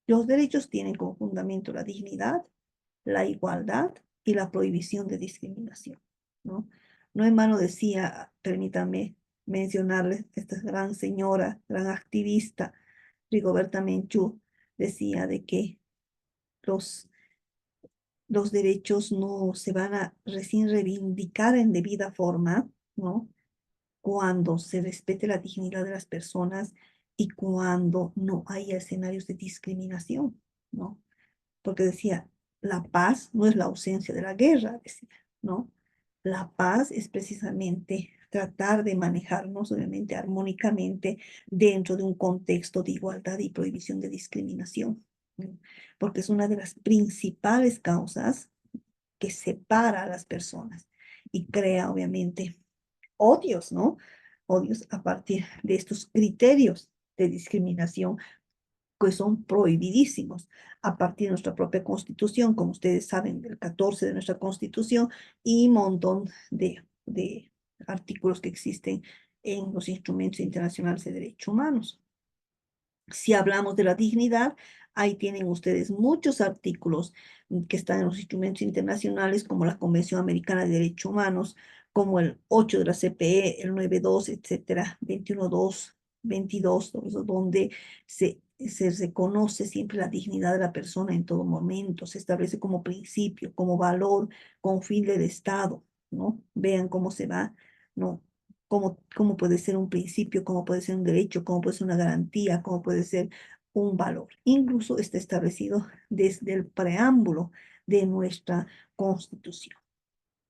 los derechos tienen como fundamento la dignidad, la igualdad y la prohibición de discriminación, ¿no? No en vano decía, permítanme mencionarles, esta gran señora, gran activista, Rigoberta Menchú, decía de que los los derechos no se van a recién reivindicar en debida forma, ¿no? Cuando se respete la dignidad de las personas y cuando no haya escenarios de discriminación, ¿no? Porque decía, la paz no es la ausencia de la guerra, decía, ¿no? La paz es precisamente tratar de manejarnos, obviamente, armónicamente dentro de un contexto de igualdad y prohibición de discriminación, ¿no? Porque es una de las principales causas que separa a las personas y crea, obviamente, odios, ¿no? Odios a partir de estos criterios de discriminación que son prohibidísimos a partir de nuestra propia constitución, como ustedes saben, del 14 de nuestra constitución y un montón de artículos que existen en los instrumentos internacionales de derechos humanos. Si hablamos de la dignidad, ahí tienen ustedes muchos artículos que están en los instrumentos internacionales, como la Convención Americana de Derechos Humanos, como el 8 de la CPE, el 9.2, etcétera, 21.2, 22, todo eso, donde se reconoce siempre la dignidad de la persona en todo momento, se establece como principio, como valor, con fin del Estado, ¿no? Vean cómo se va, ¿no? Cómo puede ser un principio, cómo puede ser un derecho, cómo puede ser una garantía, cómo puede ser un valor. Incluso está establecido desde el preámbulo de nuestra Constitución.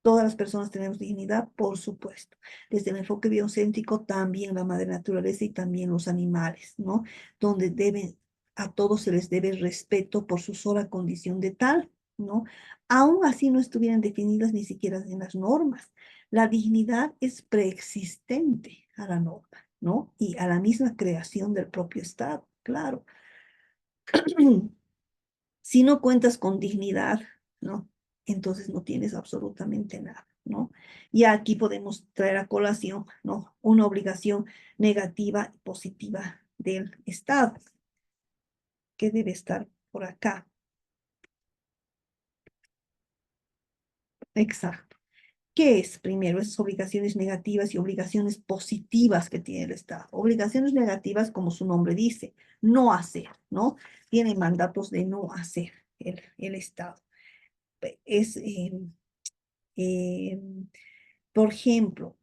Todas las personas tenemos dignidad, por supuesto. Desde el enfoque biocéntrico, también la madre naturaleza y también los animales, ¿no? Donde a todos se les debe respeto por su sola condición de tal, ¿no? Aún así no estuvieran definidas ni siquiera en las normas. La dignidad es preexistente a la norma, ¿no? Y a la misma creación del propio Estado, claro. Si no cuentas con dignidad, ¿no? Entonces no tienes absolutamente nada, ¿no? Y aquí podemos traer a colación, ¿no? Una obligación negativa y positiva del Estado, que debe estar por acá. Exacto. ¿Qué es primero? Esas obligaciones negativas y obligaciones positivas que tiene el Estado. Obligaciones negativas, como su nombre dice, no hacer, ¿no? Tiene mandatos de no hacer el Estado. Es, eh, por ejemplo,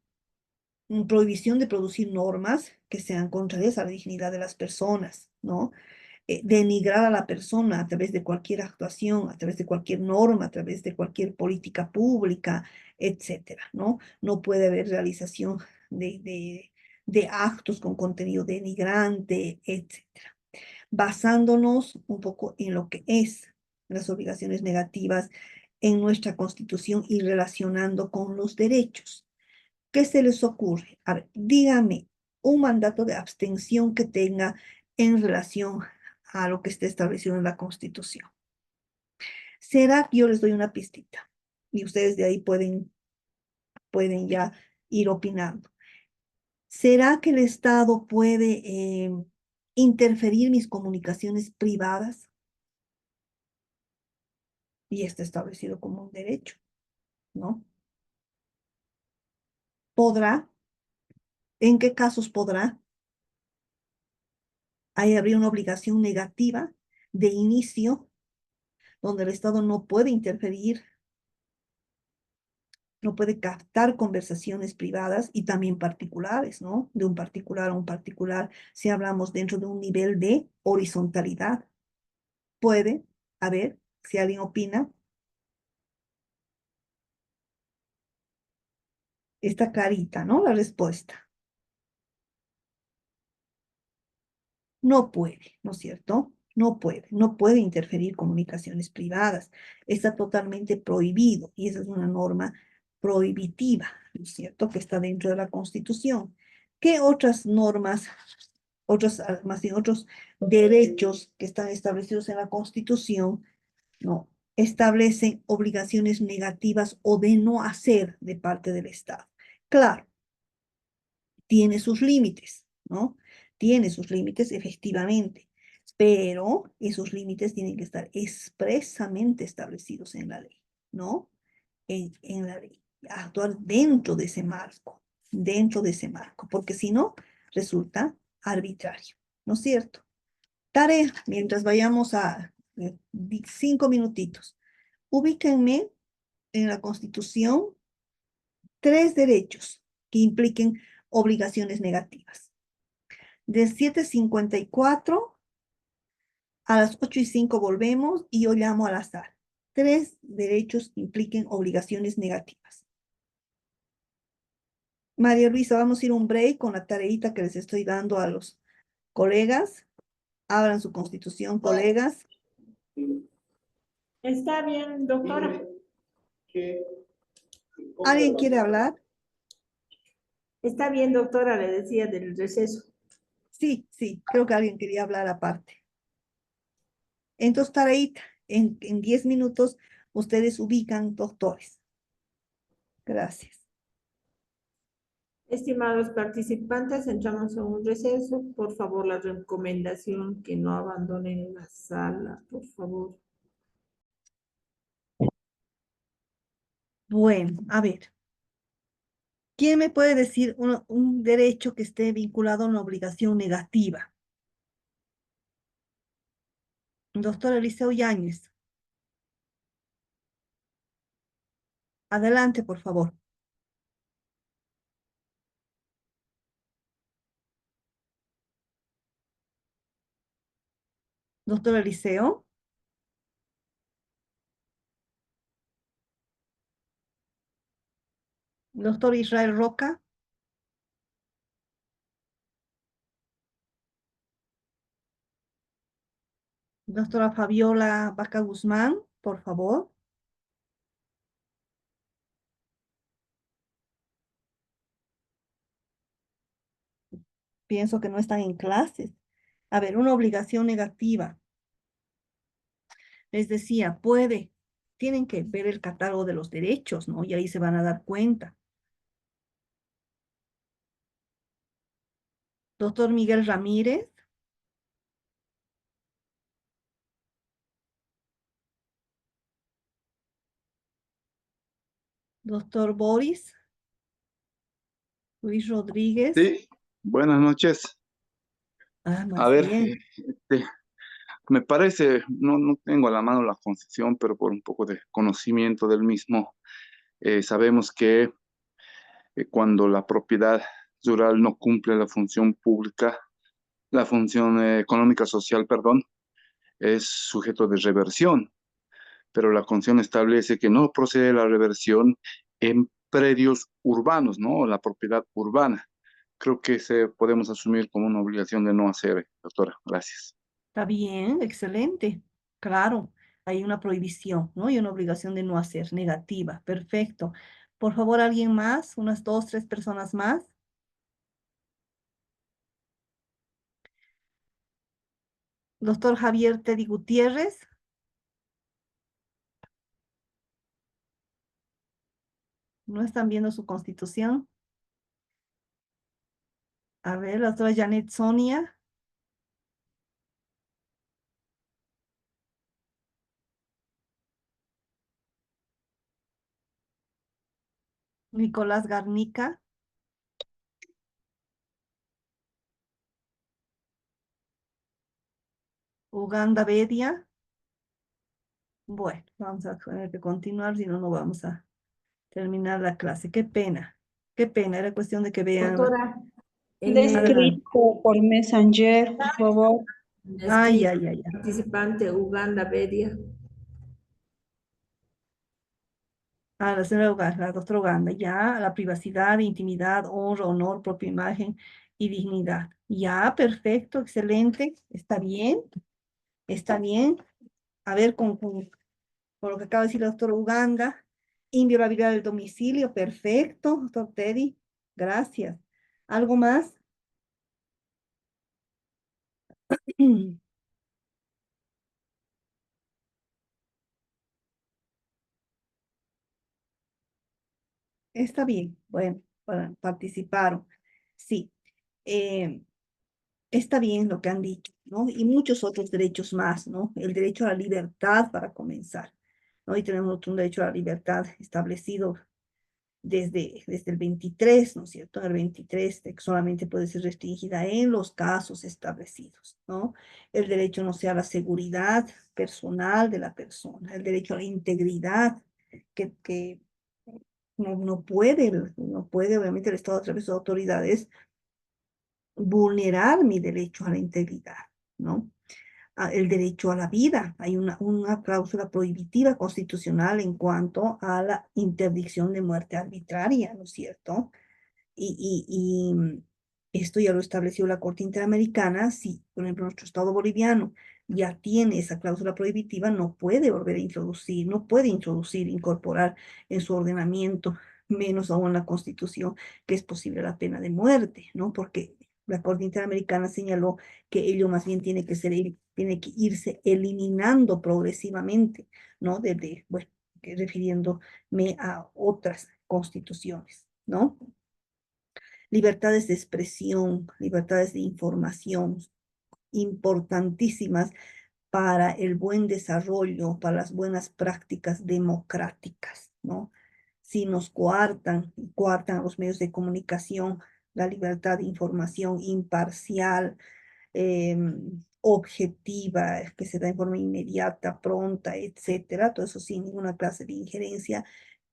prohibición de producir normas que sean contrarias a la dignidad de las personas, ¿no? Denigrar a la persona a través de cualquier actuación, a través de cualquier norma, a través de cualquier política pública, etcétera, ¿no? No puede haber realización de actos con contenido denigrante, etcétera. Basándonos un poco en lo que es las obligaciones negativas en nuestra Constitución y relacionando con los derechos. ¿Qué se les ocurre? A ver, dígame un mandato de abstención que tenga en relación a lo que esté establecido en la Constitución. ¿Será que yo les doy una pistita? Y ustedes de ahí pueden ya ir opinando. ¿Será que el Estado puede interferir mis comunicaciones privadas? Y está establecido como un derecho, ¿no? ¿Podrá? ¿En qué casos podrá? Ahí habría una obligación negativa de inicio donde el Estado no puede interferir, no puede captar conversaciones privadas y también particulares, ¿no? De un particular a un particular, si hablamos dentro de un nivel de horizontalidad. Puede, a ver, si alguien opina, está clarita, ¿no? La respuesta. No puede, ¿no es cierto? No puede interferir comunicaciones privadas. Está totalmente prohibido y esa es una norma prohibitiva, ¿no es cierto? Que está dentro de la Constitución. ¿Qué otras normas, más bien otros derechos que están establecidos en la Constitución, no, establecen obligaciones negativas o de no hacer de parte del Estado? Claro, tiene sus límites, ¿no? Tiene sus límites efectivamente, pero esos límites tienen que estar expresamente establecidos en la ley, ¿no? En la ley. Actuar dentro de ese marco, porque si no, resulta arbitrario, ¿no es cierto? Tarea, mientras vayamos a 5 minutitos. Ubíquenme en la Constitución 3 derechos que impliquen obligaciones negativas. De 7:54 a las 8:05 volvemos y yo llamo al azar. 3 derechos que impliquen obligaciones negativas. María Luisa, vamos a ir a un break con la tareita que les estoy dando a los colegas. Abran su Constitución, colegas. Está bien, doctora. ¿Alguien quiere hablar? Está bien, doctora, le decía del receso. Sí, creo que alguien quería hablar aparte. Entonces, tareita, en 10 minutos ustedes ubican doctores. Gracias. Estimados participantes, entramos en un receso. Por favor, la recomendación que no abandonen la sala, por favor. Bueno, a ver. ¿Quién me puede decir un derecho que esté vinculado a una obligación negativa? Doctor Eliseo Yáñez. Adelante, por favor. Doctor Eliseo. Doctor Israel Roca. Doctora Fabiola Vaca Guzmán, por favor. Pienso que no están en clases. A ver, una obligación negativa. Les decía, tienen que ver el catálogo de los derechos, ¿no? Y ahí se van a dar cuenta. Doctor Miguel Ramírez. Doctor Boris. Luis Rodríguez. Sí, buenas noches. Ah, A más ver, bien. me parece, no tengo a la mano la Constitución, pero por un poco de conocimiento del mismo, sabemos que cuando la propiedad rural no cumple la función pública, la función económica social, perdón, es sujeto de reversión, pero la Constitución establece que no procede la reversión en predios urbanos, ¿no? La propiedad urbana. Creo que se podemos asumir como una obligación de no hacer, doctora. Gracias. Está bien, excelente. Claro, hay una prohibición, ¿no? Y una obligación de no hacer, negativa. Perfecto. Por favor, ¿alguien más? Unas 2, 3 personas más. Doctor Javier Teddy Gutiérrez. ¿No están viendo su constitución? A ver, la doctora Janet Sonia. Nicolás Garnica. Uganda Bedia. Bueno, vamos a tener que continuar, si no, no vamos a terminar la clase. Qué pena, qué pena. Era cuestión de que vean. Doctora, De Adelante. escrito por Messenger, por favor. Ay, escrito ay, ay, ay. participante Uganda Bedia. Ah, la señora la doctora Uganda, ya, la privacidad, intimidad, honra, honor, propia imagen y dignidad. Ya, perfecto, excelente, está bien, está bien. A ver, con lo que acaba de decir la doctora Uganda, inviolabilidad del domicilio, perfecto, doctor Teddy, gracias. ¿Algo más? Está bien, bueno, participaron. Sí, eh, está bien lo que han dicho, ¿no? Y muchos otros derechos más, ¿no? El derecho a la libertad para comenzar. Hoy tenemos un derecho a la libertad establecido desde el 23, ¿no es cierto? El 23 que solamente puede ser restringida en los casos establecidos, ¿no? El derecho, no sé, a la seguridad personal de la persona, el derecho a la integridad, que no puede, obviamente, el Estado a través de autoridades vulnerar mi derecho a la integridad, ¿no? El derecho a la vida. Hay una cláusula prohibitiva constitucional en cuanto a la interdicción de muerte arbitraria, ¿no es cierto? Y esto ya lo estableció la Corte Interamericana. Si, por ejemplo, nuestro Estado boliviano ya tiene esa cláusula prohibitiva, no puede volver a introducir, no puede introducir, incorporar en su ordenamiento, menos aún en la Constitución, que es posible la pena de muerte, ¿no? Porque la Corte Interamericana señaló que ello más bien tiene que irse eliminando progresivamente, ¿no? Bueno, refiriéndome a otras constituciones, ¿no? Libertades de expresión, libertades de información, importantísimas para el buen desarrollo, para las buenas prácticas democráticas, ¿no? si nos coartan a los medios de comunicación, la libertad de información imparcial, objetiva, que se da en forma inmediata, pronta, etcétera, todo eso sin ninguna clase de injerencia,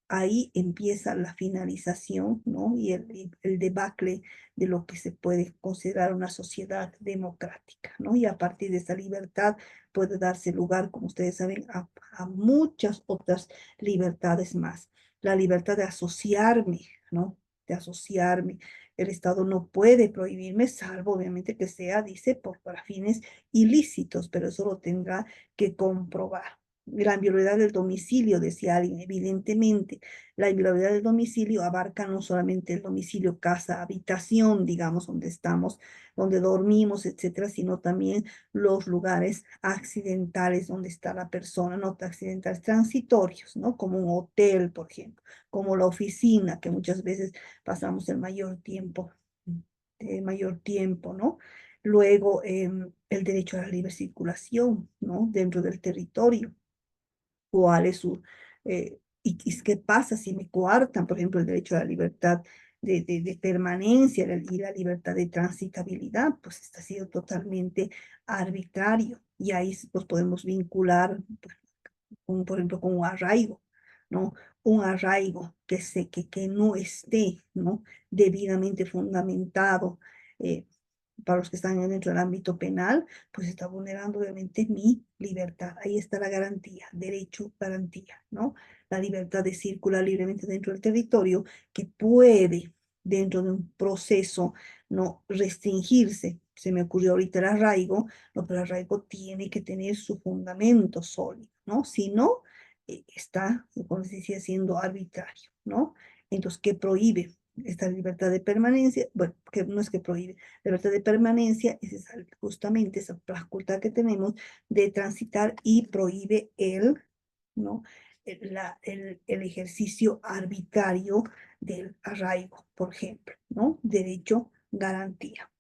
ahí empieza la finalización, ¿no? Y el debacle de lo que se puede considerar una sociedad democrática, ¿no? Y a partir de esa libertad puede darse lugar, como ustedes saben, a muchas otras libertades más. La libertad de asociarme, ¿no? De asociarme. El Estado no puede prohibirme, salvo obviamente que sea, dice, para fines ilícitos, pero eso lo tendrá que comprobar. La inviolabilidad del domicilio, decía alguien, evidentemente, la inviolabilidad del domicilio abarca no solamente el domicilio, casa, habitación, digamos, donde estamos, donde dormimos, etcétera, sino también los lugares accidentales donde está la persona, no accidentales transitorios, ¿no? Como un hotel, por ejemplo, como la oficina, que muchas veces pasamos mayor tiempo, ¿no? Luego, el derecho a la libre circulación, ¿no? Dentro del territorio. ¿Cuál es y qué pasa si me coartan, por ejemplo, el derecho a la libertad de permanencia y la libertad de transitabilidad? Pues está sido totalmente arbitrario. Y ahí pues podemos vincular, pues, por ejemplo, con un arraigo, ¿no? Un arraigo que no esté, ¿no? Debidamente fundamentado, para los que están dentro del ámbito penal, pues está vulnerando obviamente mi libertad. Ahí está la garantía, derecho, garantía, ¿no? La libertad de circular libremente dentro del territorio, que puede, dentro de un proceso, no restringirse. Se me ocurrió ahorita el arraigo, no, pero el arraigo tiene que tener su fundamento sólido, ¿no? Si no, está, como se decía, siendo arbitrario, ¿no? Entonces, ¿qué prohíbe? Esta libertad de permanencia, bueno, que no es que prohíbe, la libertad de permanencia es justamente esa facultad que tenemos de transitar y prohíbe ¿no? el ejercicio arbitrario del arraigo, por ejemplo, ¿no? Derecho, garantía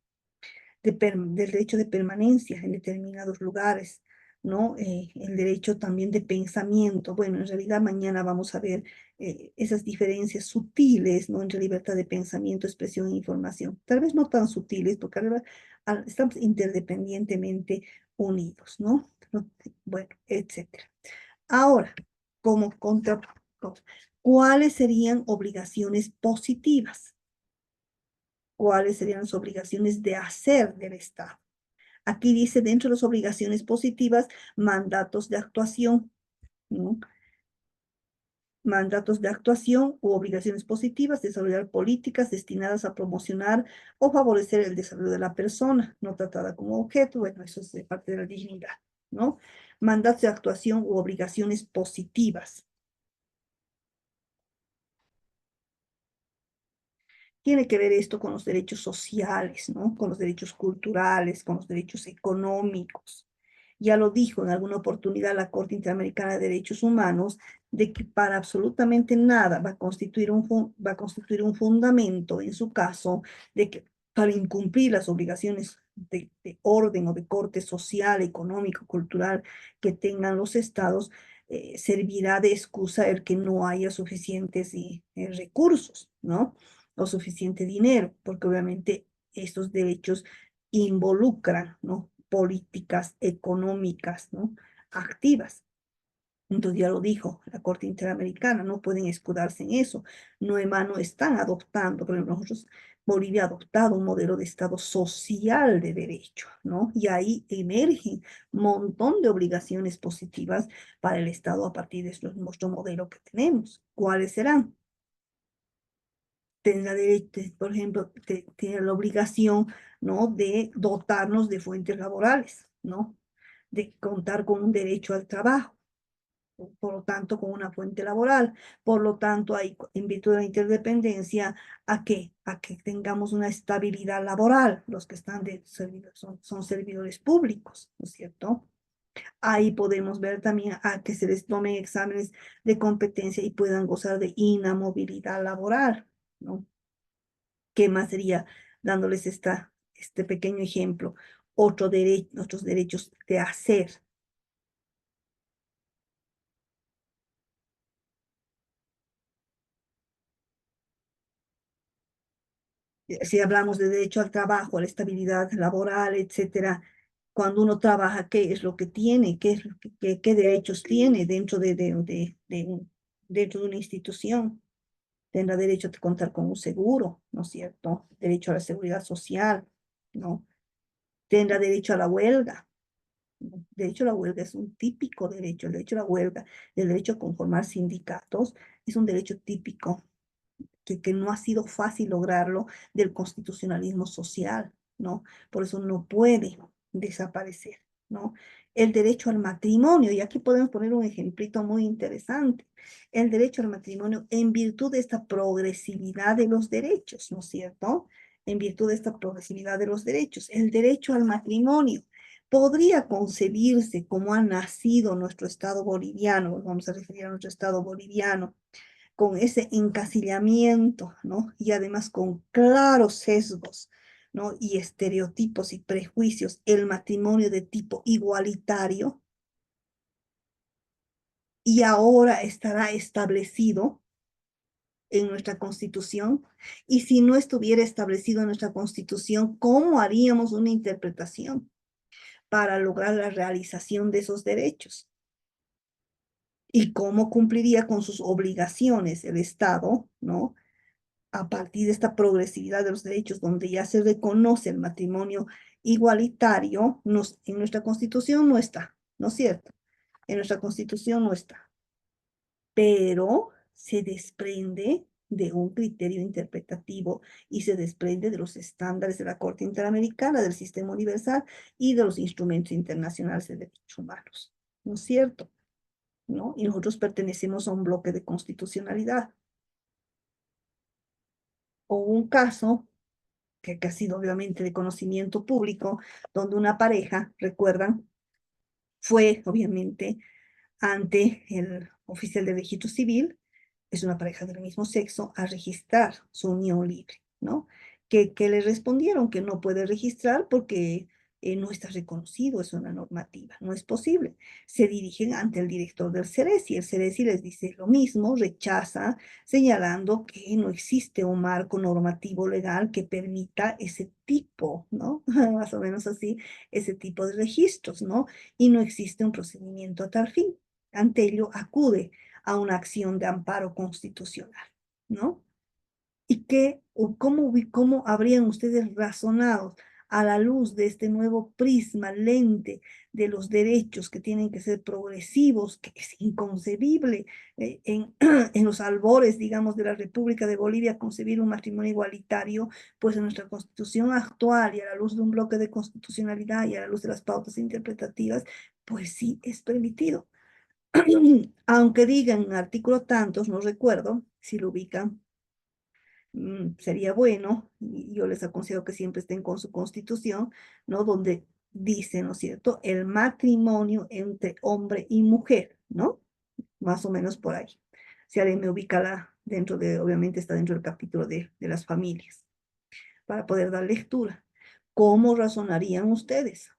del derecho de permanencia en determinados lugares, ¿no? El derecho también de pensamiento. Bueno, en realidad mañana vamos a ver esas diferencias sutiles, ¿no? Entre libertad de pensamiento, expresión e información. Tal vez no tan sutiles, porque ahora estamos interdependientemente unidos, ¿no? Bueno, etcétera. Ahora, como contra, ¿cuáles serían obligaciones positivas? ¿Cuáles serían las obligaciones de hacer del Estado? Aquí dice, dentro de las obligaciones positivas, mandatos de actuación, ¿no? Mandatos de actuación u obligaciones positivas, desarrollar políticas destinadas a promocionar o favorecer el desarrollo de la persona, no tratada como objeto. Bueno, eso es de parte de la dignidad, ¿no? Mandatos de actuación u obligaciones positivas. Tiene que ver esto con los derechos sociales, ¿no? Con los derechos culturales, con los derechos económicos. Ya lo dijo en alguna oportunidad la Corte Interamericana de Derechos Humanos, de que para absolutamente nada va a constituir un fundamento, en su caso, de que para incumplir las obligaciones de orden o de corte social, económico, cultural que tengan los estados, servirá de excusa el que no haya suficientes recursos, ¿no? O suficiente dinero, porque obviamente estos derechos involucran, ¿no? Políticas económicas, ¿no? Activas. Entonces ya lo dijo la Corte Interamericana, no pueden escudarse en eso. No, hermano, están adoptando, por ejemplo, nosotros, Bolivia ha adoptado un modelo de Estado social de derecho, ¿no? Y ahí emergen un montón de obligaciones positivas para el Estado a partir de nuestro modelo que tenemos. ¿Cuáles serán? Tendrá derecho, por ejemplo, tiene la obligación, ¿no? De dotarnos de fuentes laborales, ¿no? De contar con un derecho al trabajo, por lo tanto, con una fuente laboral. Por lo tanto, hay, en virtud de la interdependencia, ¿a qué? A que tengamos una estabilidad laboral. Los que están son servidores públicos, ¿no es cierto? Ahí podemos ver también a que se les tomen exámenes de competencia y puedan gozar de inamovilidad laboral, ¿no? ¿Qué más sería dándoles este pequeño ejemplo? Otros derechos de hacer. Si hablamos de derecho al trabajo, a la estabilidad laboral, etcétera, cuando uno trabaja, ¿qué es lo que tiene? ¿Qué derechos tiene dentro de una institución? Tendrá derecho a contar con un seguro, ¿no es cierto? Derecho a la seguridad social, ¿no? Tendrá derecho a la huelga. ¿No? Derecho a la huelga es un típico derecho. El derecho a la huelga, el derecho a conformar sindicatos, es un derecho típico que no ha sido fácil lograrlo del constitucionalismo social, ¿no? Por eso no puede desaparecer, ¿no? El derecho al matrimonio, y aquí podemos poner un ejemplito muy interesante. El derecho al matrimonio en virtud de esta progresividad de los derechos, ¿no es cierto? En virtud de esta progresividad de los derechos. El derecho al matrimonio podría concebirse como ha nacido nuestro Estado boliviano, vamos a referir a nuestro Estado boliviano, con ese encasillamiento, ¿no? Y además con claros sesgos, ¿no? Y estereotipos y prejuicios, el matrimonio de tipo igualitario, y ahora estará establecido en nuestra Constitución. Y si no estuviera establecido en nuestra Constitución, ¿cómo haríamos una interpretación para lograr la realización de esos derechos? ¿Y cómo cumpliría con sus obligaciones el Estado, ¿no? A partir de esta progresividad de los derechos, donde ya se reconoce el matrimonio igualitario, en nuestra Constitución no está, ¿no es cierto? En nuestra Constitución no está, pero se desprende de un criterio interpretativo y se desprende de los estándares de la Corte Interamericana, del Sistema Universal y de los instrumentos internacionales de derechos humanos, ¿no es cierto? ¿No? Y nosotros pertenecemos a un bloque de constitucionalidad. O un caso que ha sido obviamente de conocimiento público, donde una pareja, recuerdan, fue obviamente ante el oficial de registro civil, es una pareja del mismo sexo, a registrar su unión libre, ¿no? Que le respondieron que no puede registrar porque no está reconocido, es una normativa, no es posible. Se dirigen ante el director del CERESI, el CERESI les dice lo mismo, rechaza, señalando que no existe un marco normativo legal que permita ese tipo, ¿no? Más o menos así, ese tipo de registros, ¿no? Y no existe un procedimiento a tal fin. Ante ello acude a una acción de amparo constitucional, ¿no? ¿Y cómo habrían ustedes razonado a la luz de este nuevo prisma, lente de los derechos que tienen que ser progresivos, que es inconcebible en los albores, digamos, de la República de Bolivia concebir un matrimonio igualitario? Pues en nuestra Constitución actual y a la luz de un bloque de constitucionalidad y a la luz de las pautas interpretativas, pues sí es permitido. Aunque digan en artículo tantos, no recuerdo si lo ubican, sería bueno, y yo les aconsejo que siempre estén con su constitución, ¿no? Donde dice, ¿no es cierto?, el matrimonio entre hombre y mujer, ¿no? Más o menos por ahí. Si alguien me ubica dentro de, obviamente está dentro del capítulo de las familias, para poder dar lectura. ¿Cómo razonarían ustedes?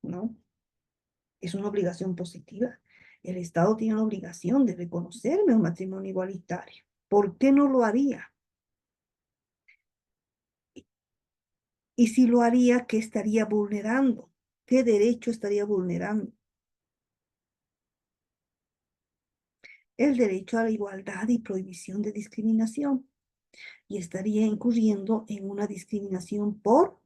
¿No? Es una obligación positiva. El Estado tiene la obligación de reconocerme un matrimonio igualitario. ¿Por qué no lo haría? Y si lo haría, ¿qué estaría vulnerando? ¿Qué derecho estaría vulnerando? El derecho a la igualdad y prohibición de discriminación. Y estaría incurriendo en una discriminación por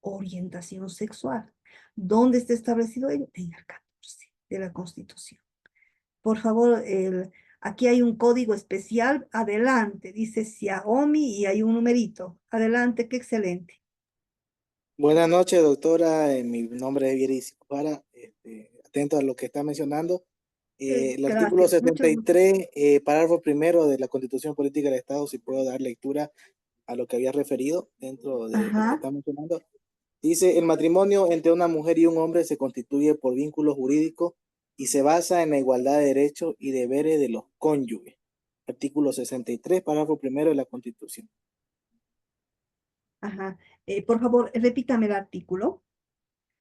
orientación sexual. ¿Dónde está establecido ello? En el 14 de la Constitución. Por favor, aquí hay un código especial. Adelante, dice Xiaomi y hay un numerito. Adelante, qué excelente. Buenas noches, doctora. Mi nombre es Vieri Sicujara. Atento a lo que está mencionando. El artículo Gracias. Muchas gracias. 73, párrafo primero de la Constitución Política del Estado, si puedo dar lectura a lo que había referido dentro de lo que Ajá. está mencionando. Dice, el matrimonio entre una mujer y un hombre se constituye por vínculo jurídico y se basa en la igualdad de derechos y deberes de los cónyuges. Artículo 63, párrafo primero de la Constitución. Ajá. Por favor, repítame el artículo.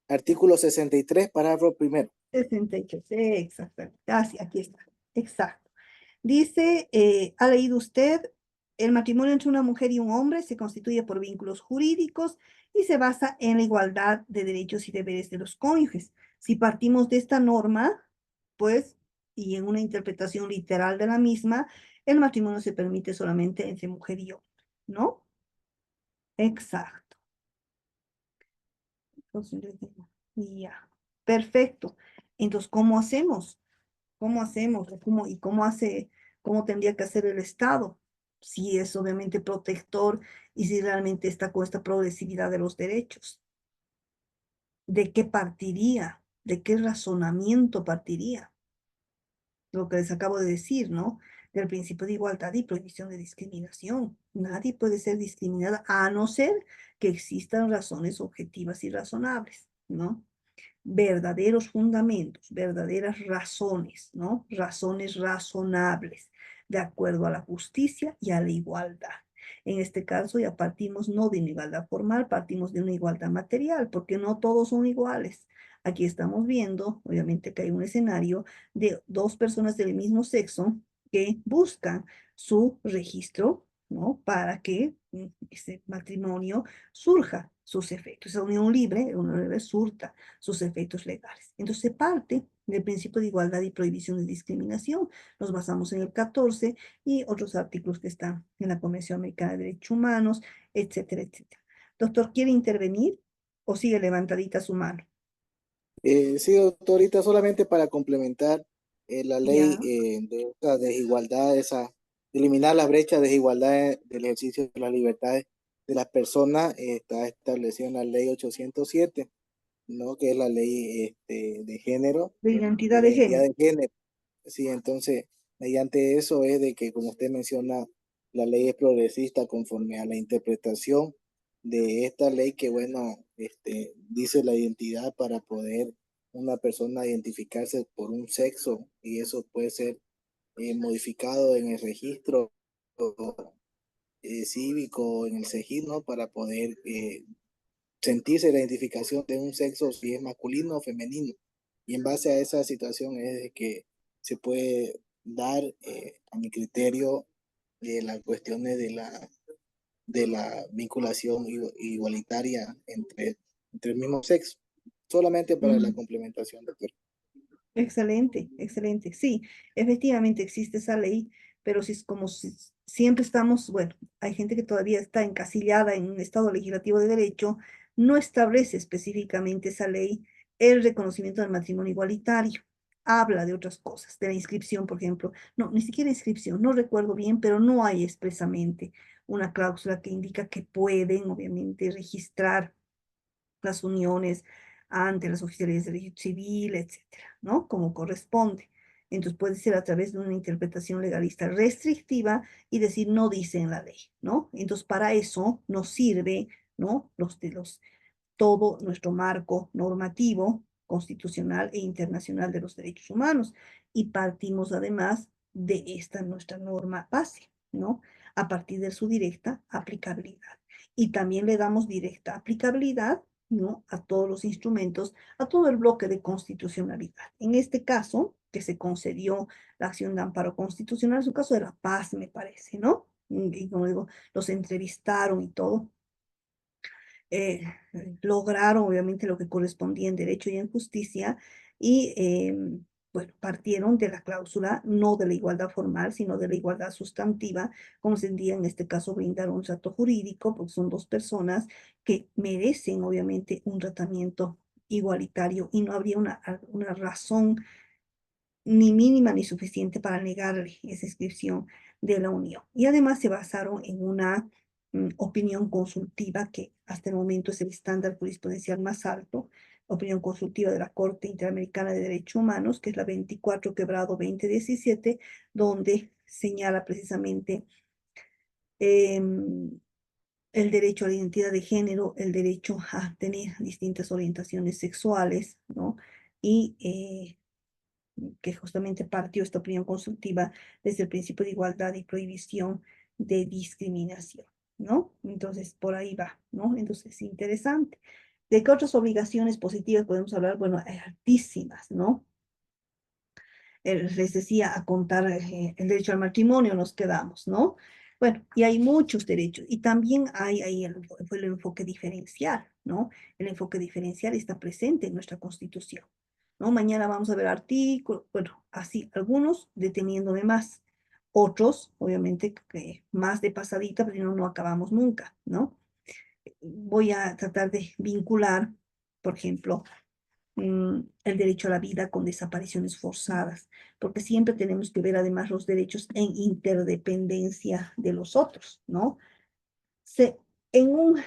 Artículo 63, párrafo primero. 68. Exacto. Ah, sí, aquí está. Exacto. Dice, ¿ha leído usted el matrimonio entre una mujer y un hombre se constituye por vínculos jurídicos y se basa en la igualdad de derechos y deberes de los cónyuges. Si partimos de esta norma, pues, y en una interpretación literal de la misma, el matrimonio se permite solamente entre mujer y hombre, ¿no? Exacto. Entonces, ya, perfecto. Entonces, ¿cómo hacemos? ¿Cómo hacemos? ¿Cómo tendría que hacer el Estado? Si es obviamente protector y si realmente está con esta progresividad de los derechos. ¿De qué partiría? ¿De qué razonamiento partiría? Lo que les acabo de decir, ¿no? Del principio de igualdad y prohibición de discriminación. Nadie puede ser discriminada a no ser que existan razones objetivas y razonables, ¿no? Verdaderos fundamentos, verdaderas razones, ¿no? Razones razonables, de acuerdo a la justicia y a la igualdad. En este caso ya partimos no de una igualdad formal, partimos de una igualdad material, porque no todos son iguales. Aquí estamos viendo, obviamente, que hay un escenario de dos personas del mismo sexo que buscan su registro, ¿no? Para que ese matrimonio surja sus efectos. Esa unión libre surta sus efectos legales. Entonces se parte del principio de igualdad y prohibición de discriminación. Nos basamos en el 14 y otros artículos que están en la Convención Americana de Derechos Humanos, etcétera, etcétera. Doctor, ¿quiere intervenir o sigue levantadita su mano? Sí, doctorita, solamente para complementar la ley Ya. de esta desigualdad, eliminar la brecha de desigualdad del ejercicio de las libertades de las personas, está establecido en la ley 807, ¿no? Que es la ley de género, De identidad de de identidad género. de género. Sí, entonces, mediante eso es de que, como usted menciona, la ley es progresista conforme a la interpretación de esta ley que, bueno, dice la identidad para poder una persona identificarse por un sexo y eso puede ser modificado en el registro cívico, en el CEGID, ¿no? Para poder sentirse la identificación de un sexo, si es masculino o femenino. Y en base a esa situación es de que se puede dar, a mi criterio, las cuestiones de la vinculación igualitaria entre el mismo sexo, solamente para la complementación, doctor. Excelente, excelente. Sí, efectivamente existe esa ley, pero si es como si siempre estamos, bueno, hay gente que todavía está encasillada en un estado legislativo de derecho, no establece específicamente esa ley el reconocimiento del matrimonio igualitario. Habla de otras cosas, de la inscripción, por ejemplo. No, ni siquiera inscripción, no recuerdo bien, pero no hay expresamente una cláusula que indica que pueden, obviamente, registrar las uniones ante las oficialías de derecho civil, etcétera, ¿no? Como corresponde. Entonces puede ser a través de una interpretación legalista restrictiva y decir no dice en la ley, ¿no? Entonces para eso nos sirve, ¿no? Todo nuestro marco normativo, constitucional e internacional de los derechos humanos. Y partimos además de esta nuestra norma base, ¿no? A partir de su directa aplicabilidad. Y también le damos directa aplicabilidad, ¿no? A todos los instrumentos, a todo el bloque de constitucionalidad. En este caso, que se concedió la acción de amparo constitucional, su caso de La Paz, me parece, ¿no? Y como digo, los entrevistaron y todo. eh, Lograron obviamente lo que correspondía en derecho y en justicia y bueno, partieron de la cláusula no de la igualdad formal, sino de la igualdad sustantiva, como se entendía en este caso brindar un trato jurídico, porque son dos personas que merecen obviamente un tratamiento igualitario y no habría una razón ni mínima ni suficiente para negarle esa inscripción de la unión. Y además se basaron en una opinión consultiva que hasta el momento es el estándar jurisprudencial más alto, opinión consultiva de la Corte Interamericana de Derechos Humanos, que es la 24/2017, donde señala precisamente el derecho a la identidad de género, el derecho a tener distintas orientaciones sexuales, ¿no? Y que justamente partió esta opinión consultiva desde el principio de igualdad y prohibición de discriminación, ¿no? Entonces, por ahí va, ¿no? Entonces, es interesante. ¿De qué otras obligaciones positivas podemos hablar? Bueno, hay altísimas, ¿no? Les decía, a contar el derecho al matrimonio nos quedamos, ¿no? Bueno, y hay muchos derechos. Y también hay el enfoque diferencial, ¿no? El enfoque diferencial está presente en nuestra Constitución, ¿no? Mañana vamos a ver artículos, bueno, así, algunos deteniéndome más. Otros, obviamente, que más de pasadita, pero no acabamos nunca, ¿no? Voy a tratar de vincular, por ejemplo, el derecho a la vida con desapariciones forzadas, porque siempre tenemos que ver además los derechos en interdependencia de los otros, ¿no? Se, en un,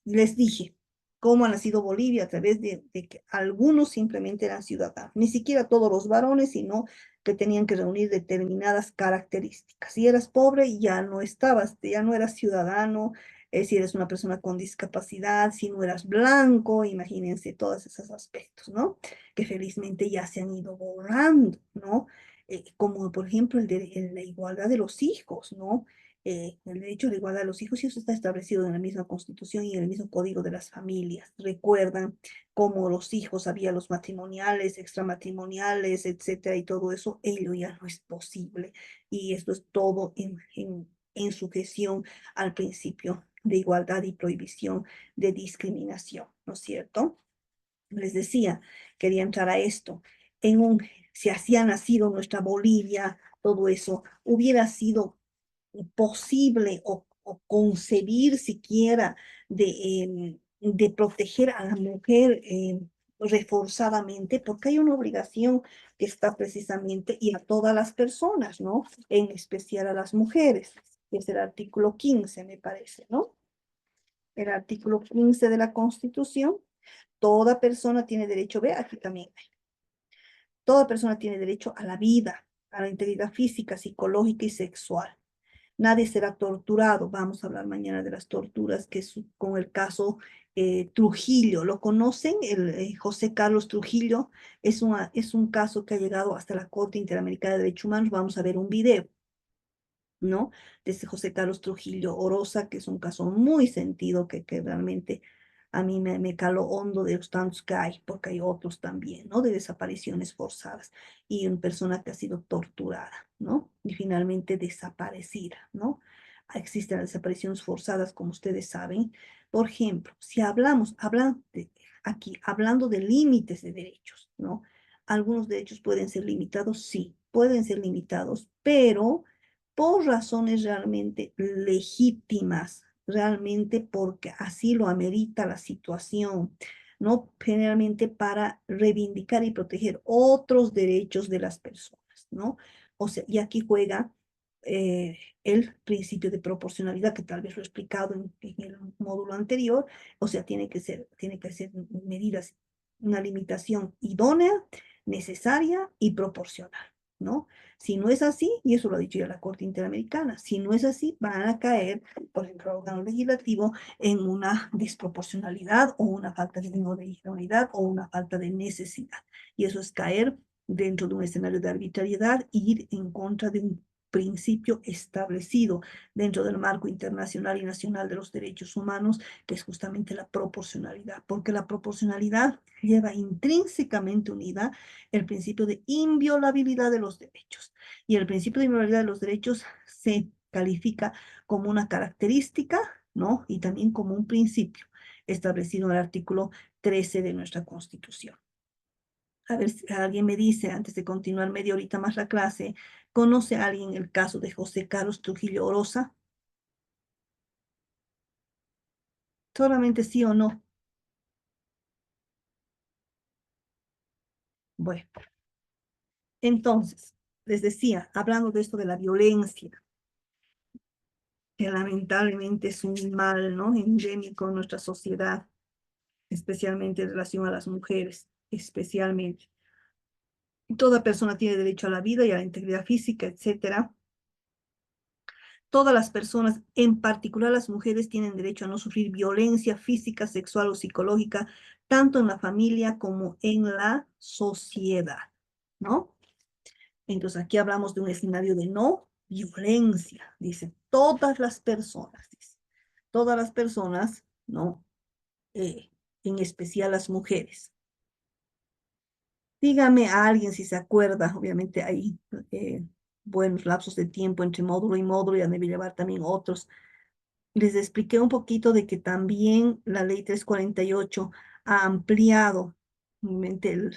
les dije cómo ha nacido Bolivia a través de que algunos simplemente eran ciudadanos, ni siquiera todos los varones, sino que tenían que reunir determinadas características. Si eras pobre, ya no estabas, ya no eras ciudadano, si eres una persona con discapacidad, si no eras blanco, imagínense todos esos aspectos, ¿no? Que felizmente ya se han ido borrando, ¿no? Como por ejemplo la igualdad de los hijos, ¿no? El derecho a la igualdad de los hijos, y eso está establecido en la misma Constitución y en el mismo Código de las Familias. Recuerdan cómo los hijos había los matrimoniales, extramatrimoniales, etcétera, y todo eso, ello ya no es posible. Y esto es todo en sujeción al principio de igualdad y prohibición de discriminación, ¿no es cierto? Les decía, quería entrar a esto. Si así ha nacido nuestra Bolivia, todo eso, hubiera sido posible o concebir siquiera de proteger a la mujer reforzadamente, porque hay una obligación que está precisamente, y a todas las personas, ¿no? En especial a las mujeres, que es el artículo 15, me parece, ¿no? El artículo 15 de la Constitución, toda persona tiene derecho, ve aquí también, toda persona tiene derecho a la vida, a la integridad física, psicológica y sexual. Nadie será torturado. Vamos a hablar mañana de las torturas, que es con el caso Trujillo. ¿Lo conocen? José Carlos Trujillo es un caso que ha llegado hasta la Corte Interamericana de Derechos Humanos. Vamos a ver un video, ¿no? De ese José Carlos Trujillo Orosa, que es un caso muy sentido, que realmente a mí me caló hondo de los tantos que hay, porque hay otros también, ¿no? De desapariciones forzadas y una persona que ha sido torturada, ¿no? Y finalmente desaparecida, ¿no? Existen las desapariciones forzadas, como ustedes saben. Por ejemplo, si hablando de límites de derechos, ¿no? Algunos derechos pueden ser limitados, sí, pueden ser limitados, pero por razones realmente legítimas, realmente porque así lo amerita la situación, ¿no? Generalmente para reivindicar y proteger otros derechos de las personas, ¿no? O sea, y aquí juega el principio de proporcionalidad, que tal vez lo he explicado en el módulo anterior, o sea, tiene que ser medidas, una limitación idónea, necesaria y proporcional, ¿no? Si no es así, y eso lo ha dicho ya la Corte Interamericana, si no es así, van a caer, por ejemplo, el órgano legislativo en una desproporcionalidad o una falta de idoneidad o una falta de necesidad. Y eso es caer dentro de un escenario de arbitrariedad e ir en contra de un principio establecido dentro del marco internacional y nacional de los derechos humanos, que es justamente la proporcionalidad, porque la proporcionalidad lleva intrínsecamente unida el principio de inviolabilidad de los derechos. Y el principio de inviolabilidad de los derechos se califica como una característica, ¿no? Y también como un principio establecido en el artículo 13 de nuestra Constitución. A ver si alguien me dice, antes de continuar media horita más la clase, ¿conoce a alguien el caso de José Carlos Trujillo Orosa? Solamente sí o no. Bueno, entonces, les decía, hablando de esto de la violencia, que lamentablemente es un mal, ¿no? Endémico en nuestra sociedad, especialmente en relación a las mujeres, especialmente. Toda persona tiene derecho a la vida y a la integridad física, etcétera. Todas las personas, en particular las mujeres, tienen derecho a no sufrir violencia física, sexual o psicológica, tanto en la familia como en la sociedad, ¿no? Entonces aquí hablamos de un escenario de no violencia, dice todas las personas, ¿no? En especial las mujeres. Dígame a alguien si se acuerda, obviamente ahí buenos lapsos de tiempo entre módulo y módulo, ya debe llevar también otros. Les expliqué un poquito de que también la ley 348 ha ampliado obviamente,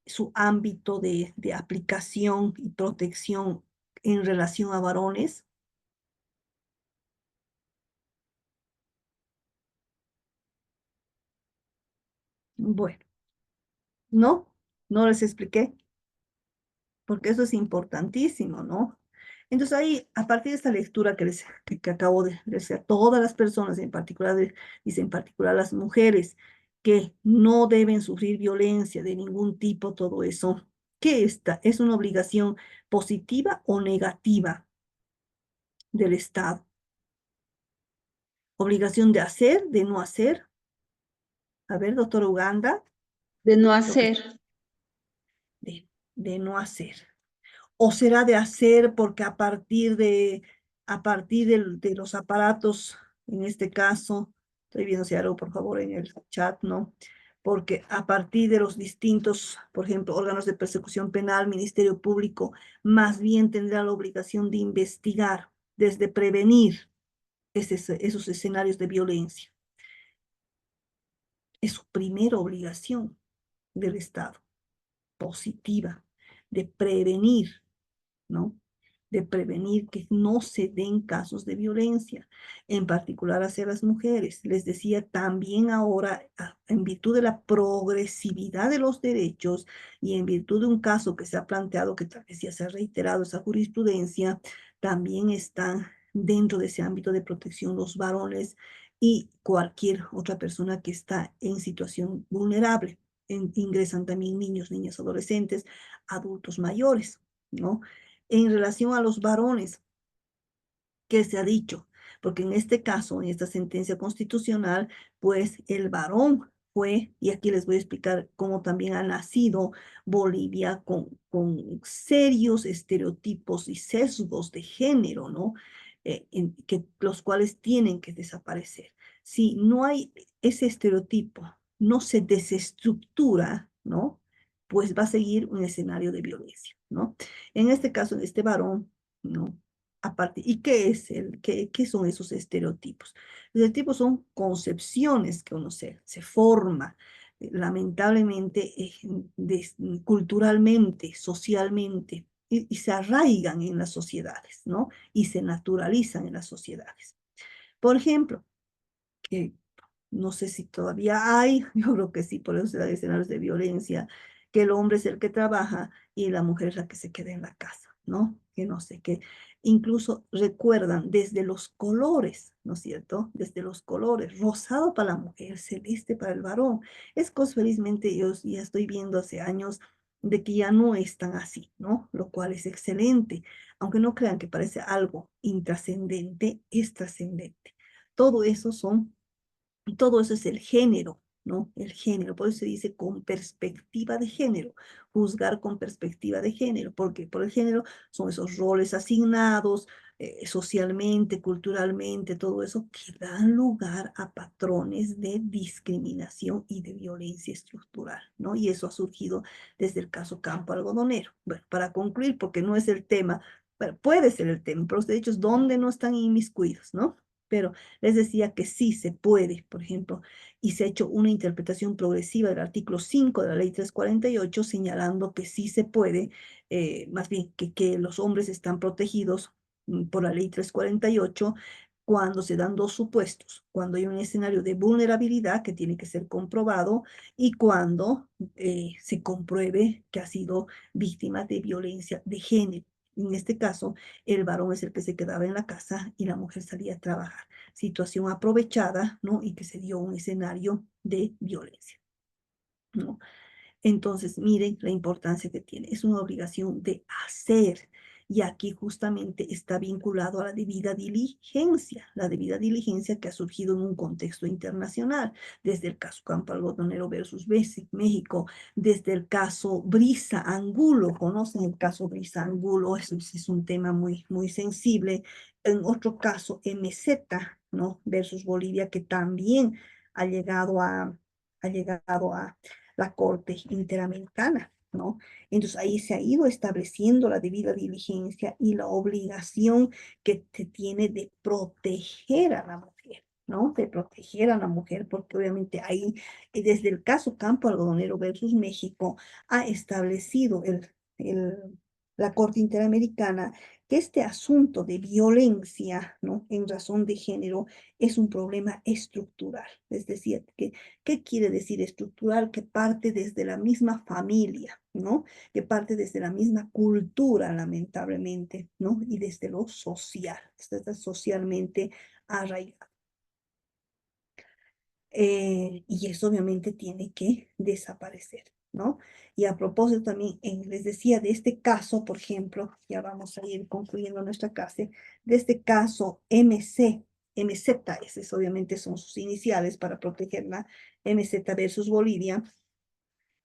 su ámbito de aplicación y protección en relación a varones. Bueno, no les expliqué, porque eso es importantísimo, ¿no? Entonces ahí, a partir de esta lectura que acabo de decir a todas las personas, en particular, dice en particular las mujeres, que no deben sufrir violencia de ningún tipo, todo eso, ¿qué es una obligación positiva o negativa del Estado? Obligación de hacer, de no hacer. A ver, doctora Uganda, De no lo que- hacer. de no hacer. O será de hacer porque a partir de los aparatos, en este caso, estoy viendo si hay algo, por favor, en el chat, ¿no? Porque a partir de los distintos, por ejemplo, órganos de persecución penal, Ministerio Público, más bien tendrá la obligación de investigar, desde prevenir esos escenarios de violencia. Es su primera obligación del Estado, positiva, de prevenir, ¿no? De prevenir que no se den casos de violencia, en particular hacia las mujeres. Les decía también ahora, en virtud de la progresividad de los derechos y en virtud de un caso que se ha planteado, que tal vez ya se ha reiterado esa jurisprudencia, también están dentro de ese ámbito de protección los varones y cualquier otra persona que está en situación vulnerable. Ingresan también niños, niñas, adolescentes, adultos mayores, ¿no? En relación a los varones, ¿qué se ha dicho? Porque en este caso, en esta sentencia constitucional, pues el varón fue, y aquí les voy a explicar cómo también ha nacido Bolivia con serios estereotipos y sesgos de género, ¿no? Los cuales tienen que desaparecer. Si no hay ese estereotipo, no se desestructura, ¿no? Pues va a seguir un escenario de violencia, ¿no? En este caso, en este varón, ¿no? Aparte, ¿y qué son esos estereotipos? Los estereotipos son concepciones que uno se forma, lamentablemente, culturalmente, socialmente, y se arraigan en las sociedades, ¿no? Y se naturalizan en las sociedades. Por ejemplo, que no sé si todavía hay, yo creo que sí, por eso se dan escenarios de violencia, que el hombre es el que trabaja y la mujer es la que se queda en la casa, ¿no? Que no sé, que incluso recuerdan desde los colores, ¿no es cierto? Desde los colores, rosado para la mujer, celeste para el varón. Es cosa, felizmente, yo ya estoy viendo hace años de que ya no es tan así, ¿no? Lo cual es excelente, aunque no crean que parece algo intrascendente, es trascendente. Todo eso son todo eso es el género, ¿no? El género, por eso se dice con perspectiva de género, juzgar con perspectiva de género, porque por el género son esos roles asignados socialmente, culturalmente, todo eso que dan lugar a patrones de discriminación y de violencia estructural, ¿no? Y eso ha surgido desde el caso Campo Algodonero. Bueno, para concluir, porque no es el tema, bueno, puede ser el tema, pero los derechos, ¿dónde no están inmiscuidos, ¿no? Pero les decía que sí se puede, por ejemplo, y se ha hecho una interpretación progresiva del artículo 5 de la ley 348, señalando que sí se puede, más bien que los hombres están protegidos por la ley 348 cuando se dan dos supuestos, cuando hay un escenario de vulnerabilidad que tiene que ser comprobado y cuando se compruebe que ha sido víctima de violencia de género. En este caso, el varón es el que se quedaba en la casa y la mujer salía a trabajar. Situación aprovechada, ¿no? Y que se dio un escenario de violencia, ¿no? Entonces, miren la importancia que tiene. Es una obligación de hacer. Y aquí justamente está vinculado a la debida diligencia que ha surgido en un contexto internacional, desde el caso Campo Algodonero versus México, desde el caso Brisa Angulo, ¿conocen el caso Brisa Angulo? Es un tema muy, muy sensible. En otro caso, MZ, ¿no? Versus Bolivia, que también ha llegado a la Corte Interamericana, ¿no? Entonces ahí se ha ido estableciendo la debida diligencia y la obligación que se tiene de proteger a la mujer, ¿no? De proteger a la mujer, porque obviamente ahí, desde el caso Campo Algodonero versus México, ha establecido la Corte Interamericana que este asunto de violencia, ¿no? En razón de género es un problema estructural. Es decir, ¿qué quiere decir estructural? Que parte desde la misma familia, ¿no? Que parte desde la misma cultura, lamentablemente, ¿no? Y desde lo social, está socialmente arraigado. Y eso obviamente tiene que desaparecer, ¿no? Y a propósito también, les decía de este caso, por ejemplo, ya vamos a ir concluyendo nuestra clase, de este caso MZ, esos obviamente son sus iniciales para protegerla, MZ versus Bolivia,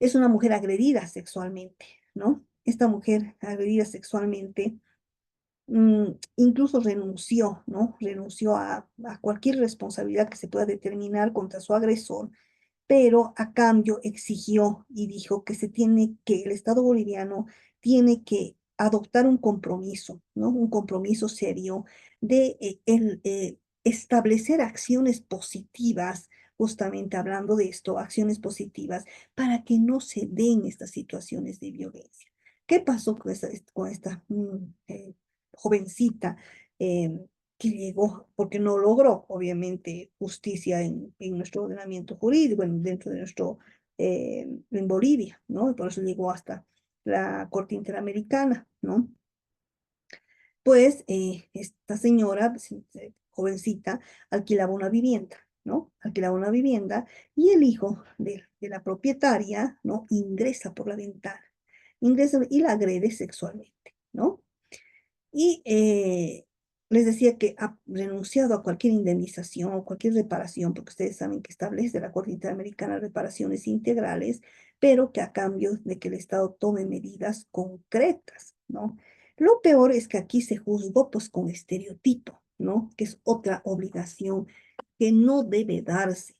es una mujer agredida sexualmente, ¿no? Esta mujer agredida sexualmente incluso renunció, ¿no? Renunció a cualquier responsabilidad que se pueda determinar contra su agresor, pero a cambio exigió y dijo que el Estado boliviano tiene que adoptar un compromiso, ¿no? Un compromiso serio de establecer acciones positivas, justamente hablando de esto, acciones positivas, para que no se den estas situaciones de violencia. ¿Qué pasó con esta jovencita? Que llegó, porque no logró, obviamente, justicia en nuestro ordenamiento jurídico, dentro de en Bolivia, ¿no? Y por eso llegó hasta la Corte Interamericana, ¿no? Pues esta señora, jovencita, alquilaba una vivienda, ¿no? Alquilaba una vivienda y el hijo de la propietaria, ¿no? Ingresa por la ventana, ingresa y la agrede sexualmente, ¿no? Y les decía que ha renunciado a cualquier indemnización o cualquier reparación, porque ustedes saben que establece la Corte Interamericana reparaciones integrales, pero que a cambio de que el Estado tome medidas concretas, ¿no? Lo peor es que aquí se juzgó pues con estereotipo, ¿no? Que es otra obligación que no debe darse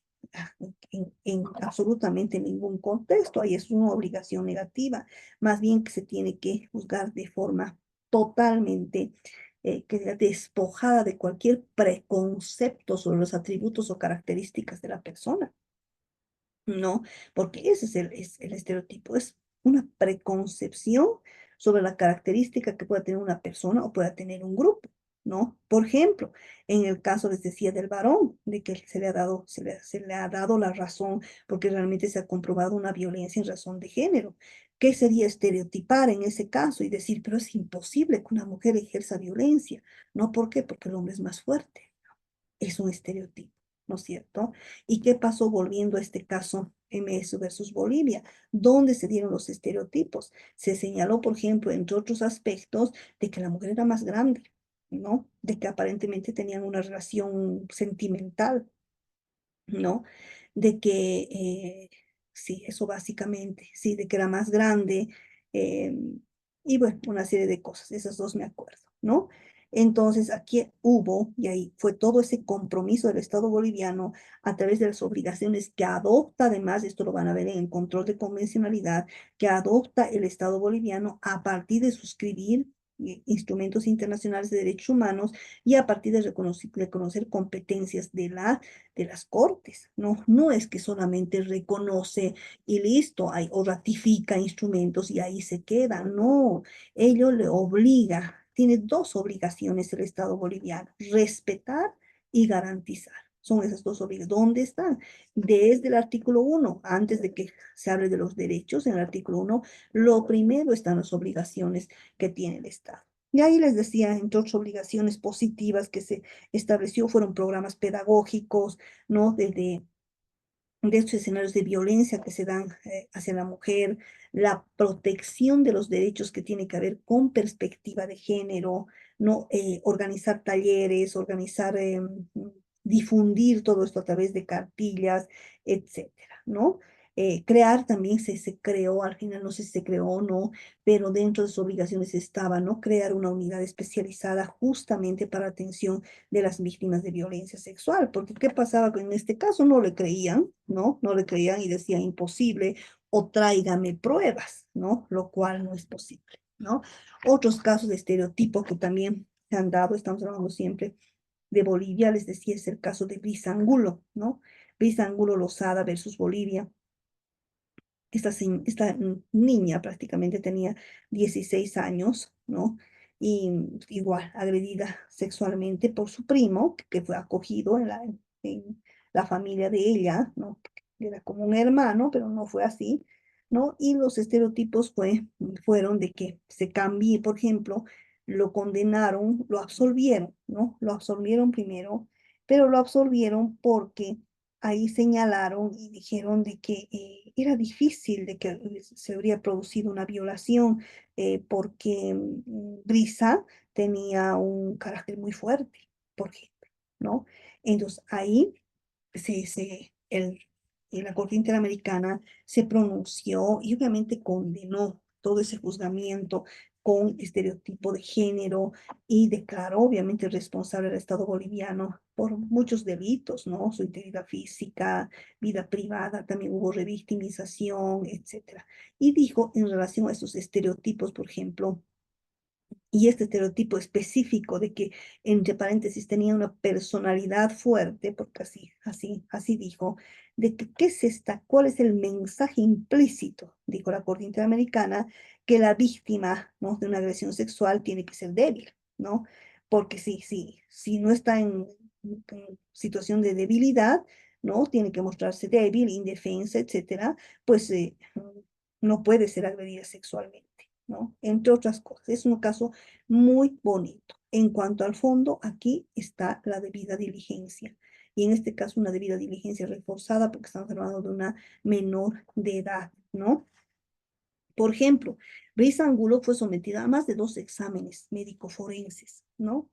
en absolutamente ningún contexto. Ahí es una obligación negativa, más bien que se tiene que juzgar de forma totalmente que sea despojada de cualquier preconcepto sobre los atributos o características de la persona, ¿no? Porque ese es el estereotipo, es una preconcepción sobre la característica que pueda tener una persona o pueda tener un grupo, ¿no? Por ejemplo, en el caso, les decía, del varón, de que se le ha dado la razón porque realmente se ha comprobado una violencia en razón de género. ¿Qué sería estereotipar en ese caso y decir, pero es imposible que una mujer ejerza violencia? ¿No? ¿Por qué? Porque el hombre es más fuerte. Es un estereotipo, ¿no es cierto? ¿Y qué pasó volviendo a este caso MS versus Bolivia? ¿Dónde se dieron los estereotipos? Se señaló, por ejemplo, entre otros aspectos, de que la mujer era más grande, ¿no? De que aparentemente tenían una relación sentimental, ¿no? De que, sí, eso básicamente, sí, de que era más grande, eh, y bueno, una serie de cosas, esas dos me acuerdo, ¿no? Entonces, aquí hubo, y ahí fue todo ese compromiso del Estado boliviano a través de las obligaciones que adopta, además, esto lo van a ver en el control de convencionalidad, que adopta el Estado boliviano a partir de suscribir instrumentos internacionales de derechos humanos y a partir de reconocer competencias de las cortes, ¿no? No es que solamente reconoce y listo, o ratifica instrumentos y ahí se queda, no, ello le obliga, tiene dos obligaciones el Estado boliviano, respetar y garantizar. Son esas dos obligaciones. ¿Dónde están? Desde el artículo 1, antes de que se hable de los derechos, en el artículo 1, lo primero están las obligaciones que tiene el Estado. Y ahí les decía, entre otras obligaciones positivas que se estableció, fueron programas pedagógicos, ¿no? De estos escenarios de violencia que se dan hacia la mujer, la protección de los derechos que tiene que haber con perspectiva de género, ¿no? Organizar talleres, difundir todo esto a través de cartillas, etcétera, ¿no? Crear también se creó, al final no sé si se creó o no, pero dentro de sus obligaciones estaba, ¿no? Crear una unidad especializada justamente para atención de las víctimas de violencia sexual, porque ¿qué pasaba en este caso? No le creían, ¿no? No le creían y decían imposible, o tráigame pruebas, ¿no? Lo cual no es posible, ¿no? Otros casos de estereotipo que también se han dado, estamos hablando siempre de Bolivia, les decía, es el caso de Brisa Angulo, ¿no? Brisa Angulo Lozada versus Bolivia. Esta niña prácticamente tenía 16 años, ¿no? Y igual agredida sexualmente por su primo, que fue acogido en la familia de ella, ¿no? Era como un hermano, pero no fue así, ¿no? Y los estereotipos fueron de que se cambie, por ejemplo, lo condenaron, lo absolvieron, ¿no? Lo absolvieron primero, pero lo absolvieron porque ahí señalaron y dijeron de que era difícil de que se habría producido una violación porque Brisa tenía un carácter muy fuerte, por ejemplo, ¿no? Entonces ahí la Corte Interamericana se pronunció y obviamente condenó todo ese juzgamiento con estereotipo de género y declaró obviamente responsable al Estado boliviano por muchos delitos, ¿no? Su integridad física, vida privada, también hubo revictimización, etcétera. Y dijo en relación a esos estereotipos, por ejemplo, y este estereotipo específico de que, entre paréntesis, tenía una personalidad fuerte, porque así dijo, de que, ¿qué es esta? ¿Cuál es el mensaje implícito? Dijo la Corte Interamericana, que la víctima, ¿no? de una agresión sexual tiene que ser débil, ¿no? Porque si no está en situación de debilidad, ¿no? Tiene que mostrarse débil, indefensa, etcétera, pues no puede ser agredida sexualmente. ¿No? Entre otras cosas. Es un caso muy bonito. En cuanto al fondo, aquí está la debida diligencia. Y en este caso, una debida diligencia reforzada porque estamos hablando de una menor de edad, ¿no? Por ejemplo, Brisa Angulo fue sometida a más de 2 exámenes médico-forenses, ¿no?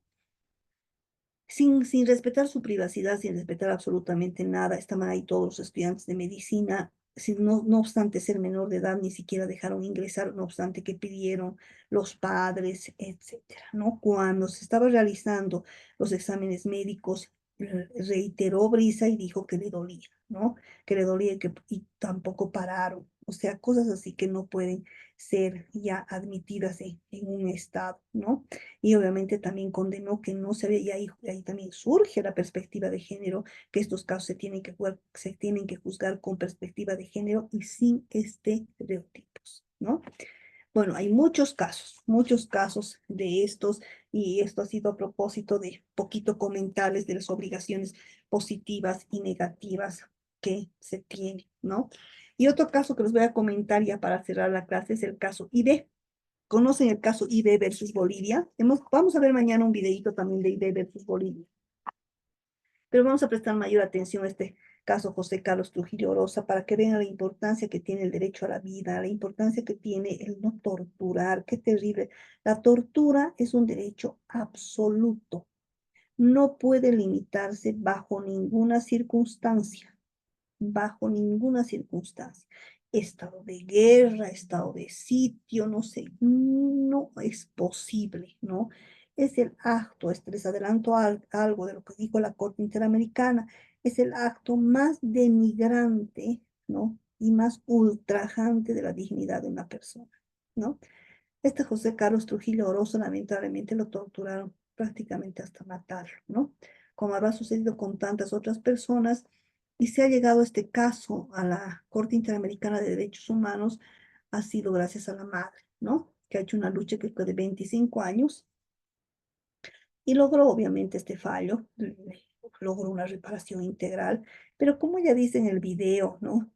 Sin respetar su privacidad, sin respetar absolutamente nada, estaban ahí todos los estudiantes de medicina, no obstante ser menor de edad, ni siquiera dejaron ingresar, no obstante que pidieron los padres, etcétera, ¿no? Cuando se estaba realizando los exámenes médicos, reiteró Brisa y dijo que le dolía, ¿no? Que le dolía y tampoco pararon. O sea, cosas así que no pueden ser ya admitidas en un estado, ¿no? Y obviamente también condenó que no se ve, y ahí también surge la perspectiva de género, que estos casos se tienen que juzgar con perspectiva de género y sin estereotipos, ¿no? Bueno, hay muchos casos de estos, y esto ha sido a propósito de poquito comentarles de las obligaciones positivas y negativas que se tienen, ¿no? Y otro caso que les voy a comentar ya para cerrar la clase es el caso IB. ¿Conocen el caso IB versus Bolivia? Vamos a ver mañana un videito también de IB versus Bolivia. Pero vamos a prestar mayor atención a este caso José Carlos Trujillo Orosa para que vean la importancia que tiene el derecho a la vida, la importancia que tiene el no torturar. Qué terrible. La tortura es un derecho absoluto. No puede limitarse bajo ninguna circunstancia, bajo ninguna circunstancia. Estado de guerra, estado de sitio, no sé, no es posible, ¿no? Es el acto, les adelanto algo de lo que dijo la Corte Interamericana, es el acto más denigrante, ¿no? Y más ultrajante de la dignidad de una persona, ¿no? Este José Carlos Trujillo Orozo lamentablemente lo torturaron prácticamente hasta matarlo, ¿no? Como habrá sucedido con tantas otras personas, y se ha llegado este caso a la Corte Interamericana de Derechos Humanos, ha sido gracias a la madre, ¿no? Que ha hecho una lucha que fue de 25 años y logró obviamente este fallo, logró una reparación integral, pero como ella dice en el video, ¿no?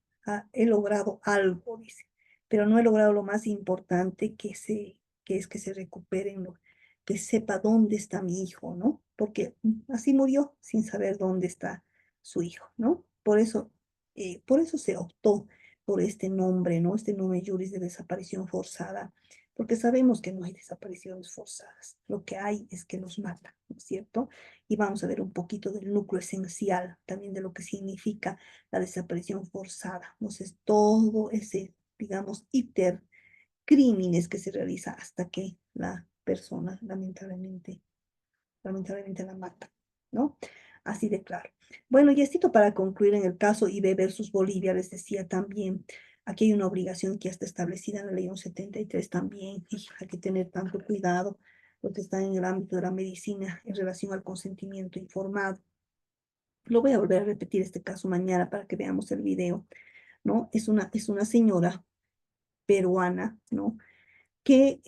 He logrado algo, dice, pero no he logrado lo más importante que es que se recuperen, que sepa dónde está mi hijo, ¿no? Porque así murió sin saber dónde está su hijo, ¿no? Por eso se optó por este nombre, ¿no? Este nombre juris de desaparición forzada, porque sabemos que no hay desapariciones forzadas, lo que hay es que los matan, ¿no es cierto? Y vamos a ver un poquito del núcleo esencial también de lo que significa la desaparición forzada. Entonces, todo ese, digamos, íter crímenes que se realiza hasta que la persona lamentablemente la mata, ¿no? Así de claro. Bueno, y esto para concluir en el caso IB versus Bolivia, les decía también, Aquí hay una obligación que ya está establecida en la ley 173 también, y hay que tener tanto cuidado lo que está en el ámbito de la medicina en relación al consentimiento informado. Lo voy a volver a repetir este caso mañana para que veamos el video, ¿no? Es una señora peruana, ¿no? Que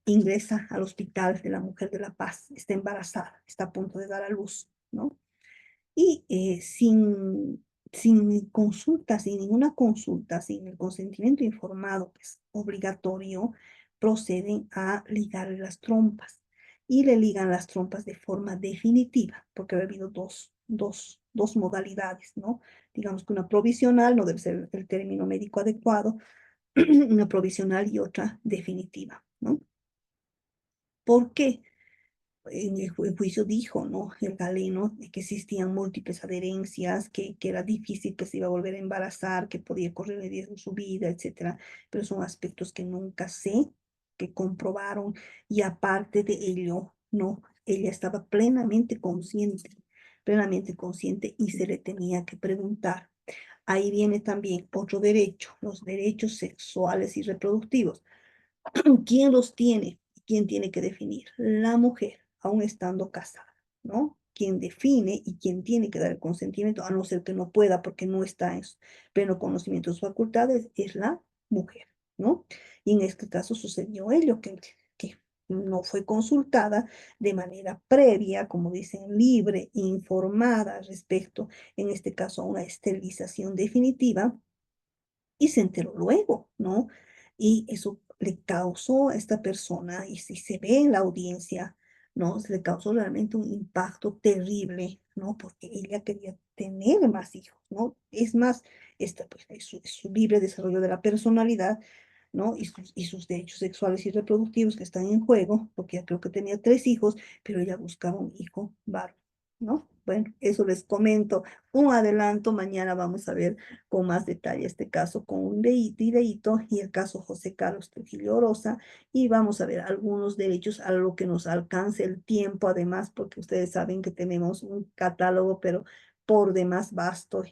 ingresa al Hospital de la Mujer de La Paz, está embarazada, está a punto de dar a luz, ¿no? Y sin consulta, sin ninguna consulta, sin el consentimiento informado, que es obligatorio, proceden a ligarle las trompas. Y le ligan las trompas de forma definitiva, porque ha habido dos modalidades, ¿no? Digamos que una provisional, no debe ser el término médico adecuado, una provisional y otra definitiva, ¿no? ¿Por qué? En el juicio dijo, ¿no? El galeno, de que existían múltiples adherencias, que era difícil que se iba a volver a embarazar, que podía correr el riesgo su vida, etcétera. Pero son aspectos que nunca sé, que comprobaron, y aparte de ello, ¿no? Ella estaba plenamente consciente y se le tenía que preguntar. Ahí viene también otro derecho, los derechos sexuales y reproductivos. ¿Quién los tiene? ¿Quién tiene que definir? La mujer, aún estando casada, ¿no? Quien define y quien tiene que dar el consentimiento, a no ser que no pueda porque no está en pleno conocimiento de sus facultades, es la mujer, ¿no? Y en este caso sucedió ello, que no fue consultada de manera previa, como dicen, libre, informada respecto, en este caso, a una esterilización definitiva, y se enteró luego, ¿no? Y eso le causó a esta persona, y si se ve en la audiencia, ¿no? Se le causó realmente un impacto terrible, ¿no? Porque ella quería tener más hijos, ¿no? Es más, esta, pues, es su libre desarrollo de la personalidad, ¿no? Y sus derechos sexuales y reproductivos que están en juego, porque ya creo que tenía 3 hijos, pero ella buscaba un hijo varón, ¿no? Bueno, eso les comento. Un adelanto, mañana vamos a ver con más detalle este caso con un videíto y el caso José Carlos Trujillo Orosa, y vamos a ver algunos derechos a lo que nos alcance el tiempo, además, porque ustedes saben que tenemos un catálogo, pero por demás vasto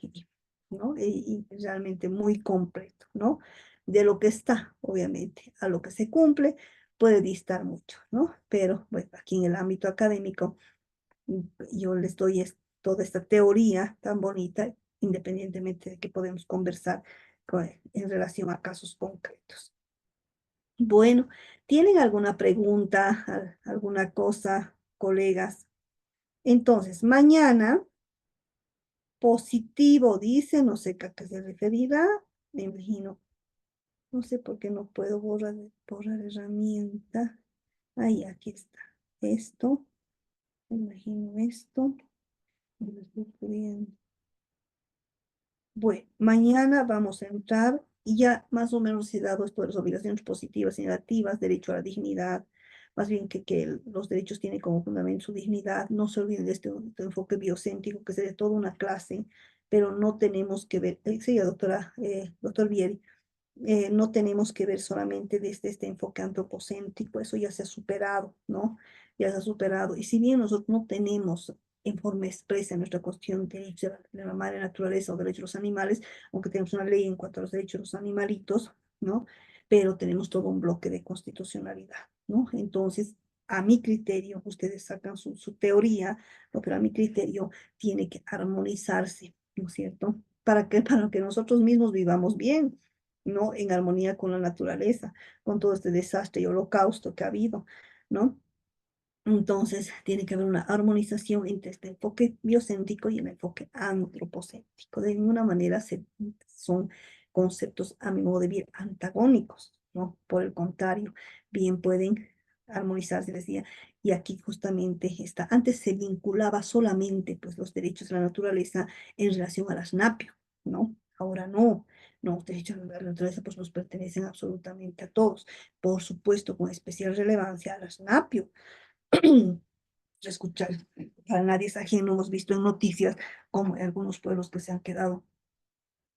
¿no? Y realmente muy completo, ¿no? De lo que está, obviamente, a lo que se cumple, puede distar mucho, ¿no? Pero bueno, aquí en el ámbito académico, yo les doy toda esta teoría tan bonita, independientemente de que podemos conversar en relación a casos concretos. Bueno, ¿tienen alguna pregunta, alguna cosa, colegas? Entonces, mañana, positivo, dice, no sé a qué se referirá, me imagino. No sé por qué no puedo borrar herramienta. Ahí, aquí está. Esto, me imagino esto. Lo estoy pudiendo. Bueno, mañana vamos a entrar y ya más o menos he dado esto de las obligaciones positivas y negativas, derecho a la dignidad, más bien que los derechos tienen como fundamento su dignidad. No se olviden de este enfoque biocéntrico, que sería toda una clase, pero no tenemos que ver, sí, doctora, doctor Vieri, no tenemos que ver solamente desde este enfoque antropocéntrico, eso ya se ha superado, ¿no? Ya se ha superado. Y si bien nosotros no tenemos en forma expresa nuestra cuestión de derechos de la madre naturaleza o derechos de los animales, aunque tenemos una ley en cuanto a los derechos de los animalitos, ¿no? Pero tenemos todo un bloque de constitucionalidad, ¿no? Entonces, a mi criterio, ustedes sacan su teoría, ¿no? Pero a mi criterio tiene que armonizarse, ¿no es cierto? Para que nosotros mismos vivamos bien, ¿no? En armonía con la naturaleza, con todo este desastre y holocausto que ha habido, ¿no? Entonces, tiene que haber una armonización entre este enfoque biocéntrico y el enfoque antropocéntrico. De ninguna manera son conceptos, a mi modo de ver, antagónicos, ¿no? Por el contrario, bien pueden armonizarse, decía, y aquí justamente está. Antes se vinculaba solamente, pues, los derechos de la naturaleza en relación a las NAPIO, ¿no? Ahora no. No, los derechos de la naturaleza pues nos pertenecen absolutamente a todos. Por supuesto, con especial relevancia a las NAPIO. Escuchar, para nadie es ajeno, hemos visto en noticias como hay algunos pueblos que se han quedado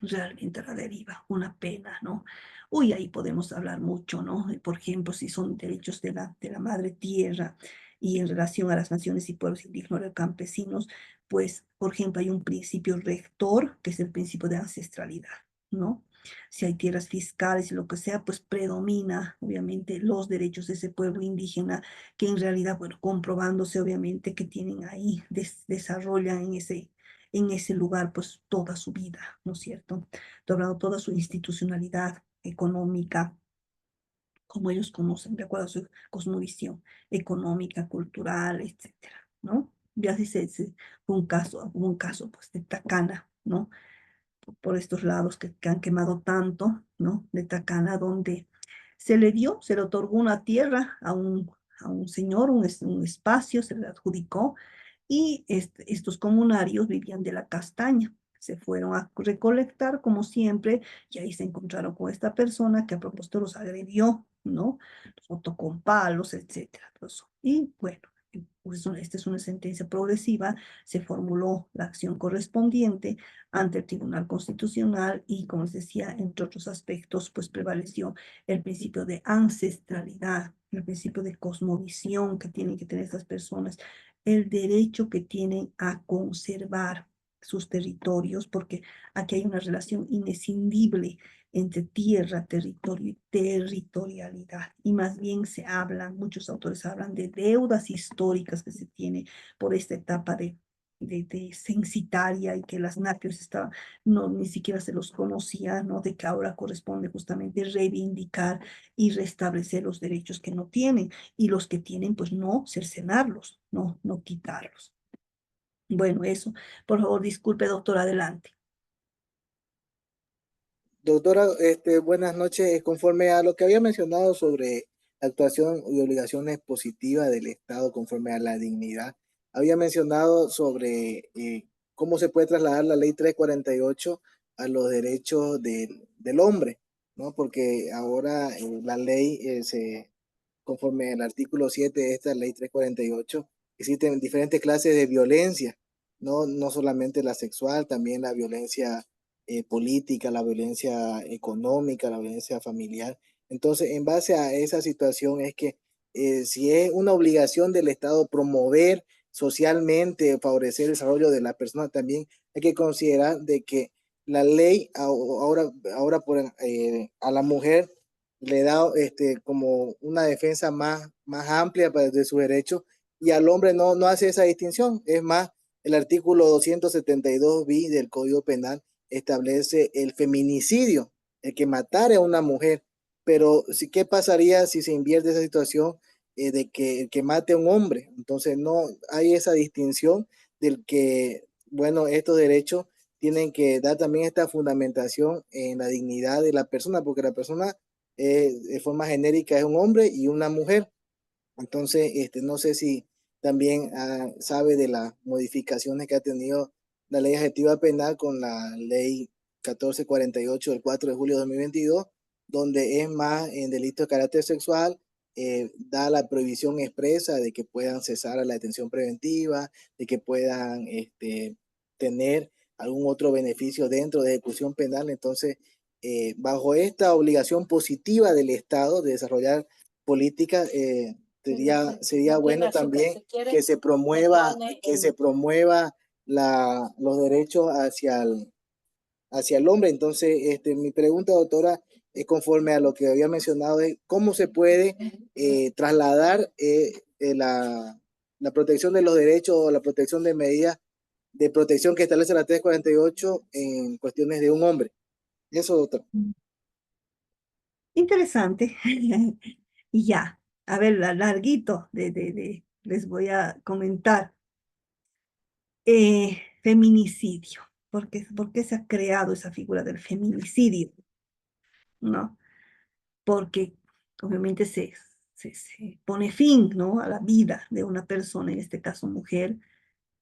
realmente a la deriva, una pena, ¿no? Uy, ahí podemos hablar mucho, ¿no? Por ejemplo, si son derechos de la madre tierra y en relación a las naciones y pueblos indígenas campesinos, pues, por ejemplo, hay un principio rector que es el principio de ancestralidad, ¿no? si hay tierras fiscales y lo que sea, pues predomina obviamente los derechos de ese pueblo indígena que en realidad, bueno, comprobándose obviamente que tienen ahí, desarrollan en ese lugar pues toda su vida, ¿no es cierto? Estoy hablando toda su institucionalidad económica, como ellos conocen, de acuerdo a su cosmovisión económica, cultural, etcétera, ¿no? Ya así fue un caso pues de Tacana, ¿no? Por estos lados que han quemado tanto, ¿no? De Tacana, donde se le otorgó una tierra a un señor, un espacio, se le adjudicó, y estos comunarios vivían de la castaña. Se fueron a recolectar, como siempre, y ahí se encontraron con esta persona que a propósito los agredió, ¿no? Los botó con palos, etcétera. Todo eso. Y bueno, pues esta es una sentencia progresiva, se formuló la acción correspondiente ante el Tribunal Constitucional y, como les decía, entre otros aspectos, pues prevaleció el principio de ancestralidad, el principio de cosmovisión que tienen que tener estas personas, el derecho que tienen a conservar sus territorios, porque aquí hay una relación inescindible entre tierra, territorio y territorialidad. Y más bien muchos autores hablan de deudas históricas que se tiene por esta etapa de censitaria y que las napios estaban, no, ni siquiera se los conocía, ¿no? De que ahora corresponde justamente reivindicar y restablecer los derechos que no tienen y los que tienen, pues no cercenarlos, no quitarlos. Bueno, eso, por favor, disculpe, doctor, adelante. Doctora, buenas noches. Conforme a lo que había mencionado sobre la actuación y obligaciones positivas del Estado conforme a la dignidad, había mencionado sobre cómo se puede trasladar la ley 348 a los derechos del hombre, ¿no? Porque ahora la ley, conforme al artículo 7 de esta ley 348, existen diferentes clases de violencia, no solamente la sexual, también la violencia política, la violencia económica, la violencia familiar. Entonces, en base a esa situación es que si es una obligación del Estado promover socialmente, favorecer el desarrollo de la persona, también hay que considerar de que la ley ahora a la mujer le da como una defensa más amplia de sus derechos y al hombre no hace esa distinción. Es más, el artículo 272 bis del Código Penal establece el feminicidio, el que matara a una mujer. Pero ¿qué pasaría si se invierte esa situación de que el que mate a un hombre? Entonces no hay esa distinción del que, bueno, estos derechos tienen que dar también esta fundamentación en la dignidad de la persona, porque la persona de forma genérica es un hombre y una mujer. Entonces, no sé si también sabe de las modificaciones que ha tenido la ley adjetiva penal con la ley 1448 del 4 de julio de 2022, donde es más en delitos de carácter sexual, da la prohibición expresa de que puedan cesar a la detención preventiva, de que puedan tener algún otro beneficio dentro de ejecución penal. Entonces, bajo esta obligación positiva del Estado de desarrollar políticas, sería bueno también que se promueva los derechos hacia el hombre. Entonces, mi pregunta, doctora, es conforme a lo que había mencionado, es cómo se puede trasladar la protección de los derechos o la protección de medidas de protección que establece la 348 en cuestiones de un hombre. Eso, doctor. Interesante. Y ya, a ver, larguito les voy a comentar. Feminicidio. ¿Por qué se ha creado esa figura del feminicidio? ¿No? Porque obviamente se pone fin, ¿no? A la vida de una persona, en este caso mujer,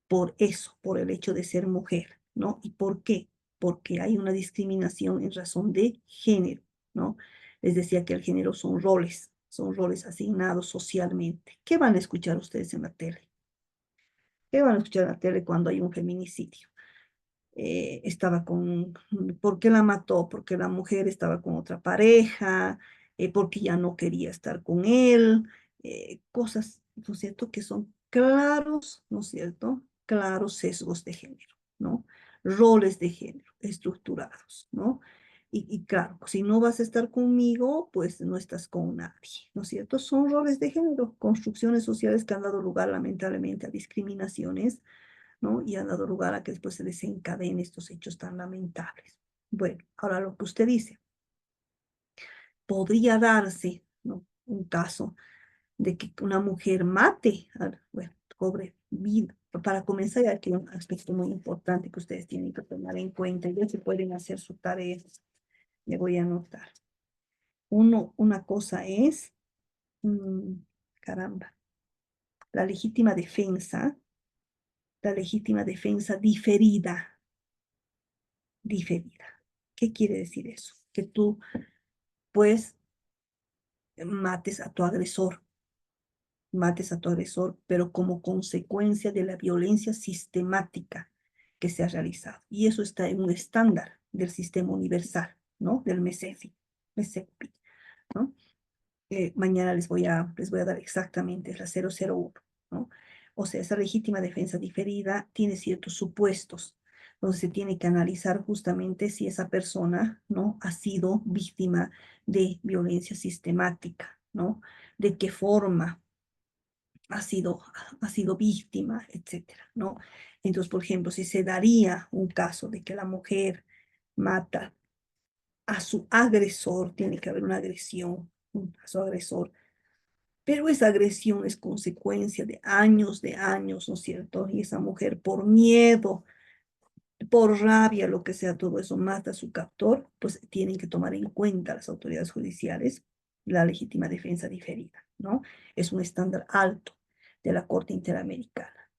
por eso, por el hecho de ser mujer, ¿no? ¿Y por qué? Porque hay una discriminación en razón de género, ¿no? Les decía que el género son roles asignados socialmente. ¿Qué van a escuchar ustedes en la tele? ¿Qué van a escuchar en la tele cuando hay un feminicidio? ¿Por qué la mató? Porque la mujer estaba con otra pareja, porque ya no quería estar con él, cosas, ¿no es cierto?, que son claros, ¿no es cierto?, claros sesgos de género, ¿no? Roles de género estructurados, ¿no? Y claro, si no vas a estar conmigo, pues no estás con nadie, ¿no es cierto? Son roles de género, construcciones sociales que han dado lugar lamentablemente a discriminaciones, ¿no? Y han dado lugar a que después se desencadenen estos hechos tan lamentables. Bueno, ahora lo que usted dice, podría darse, ¿no? Un caso de que una mujer mate, bueno, cobre vida. Para comenzar, aquí hay un aspecto muy importante que ustedes tienen que tomar en cuenta y ya se pueden hacer su tarea. Le voy a anotar. Una cosa es, caramba, la legítima defensa diferida. Diferida. ¿Qué quiere decir eso? Que tú, pues, mates a tu agresor, pero como consecuencia de la violencia sistemática que se ha realizado. Y eso está en un estándar del sistema universal, ¿no? Del MESEFI, ¿no? Mañana les voy a dar exactamente, es la 001, ¿no? O sea, esa legítima defensa diferida tiene ciertos supuestos, donde se tiene que analizar justamente si esa persona, ¿no? Ha sido víctima de violencia sistemática, ¿no? De qué forma ha sido víctima, etcétera, ¿no? Entonces, por ejemplo, si se daría un caso de que la mujer mata a su agresor, tiene que haber una agresión a su agresor, pero esa agresión es consecuencia de años, ¿no es cierto? Y esa mujer por miedo, por rabia, lo que sea, todo eso mata a su captor, pues tienen que tomar en cuenta las autoridades judiciales la legítima defensa diferida, ¿no? Es un estándar alto de la Corte Interamericana.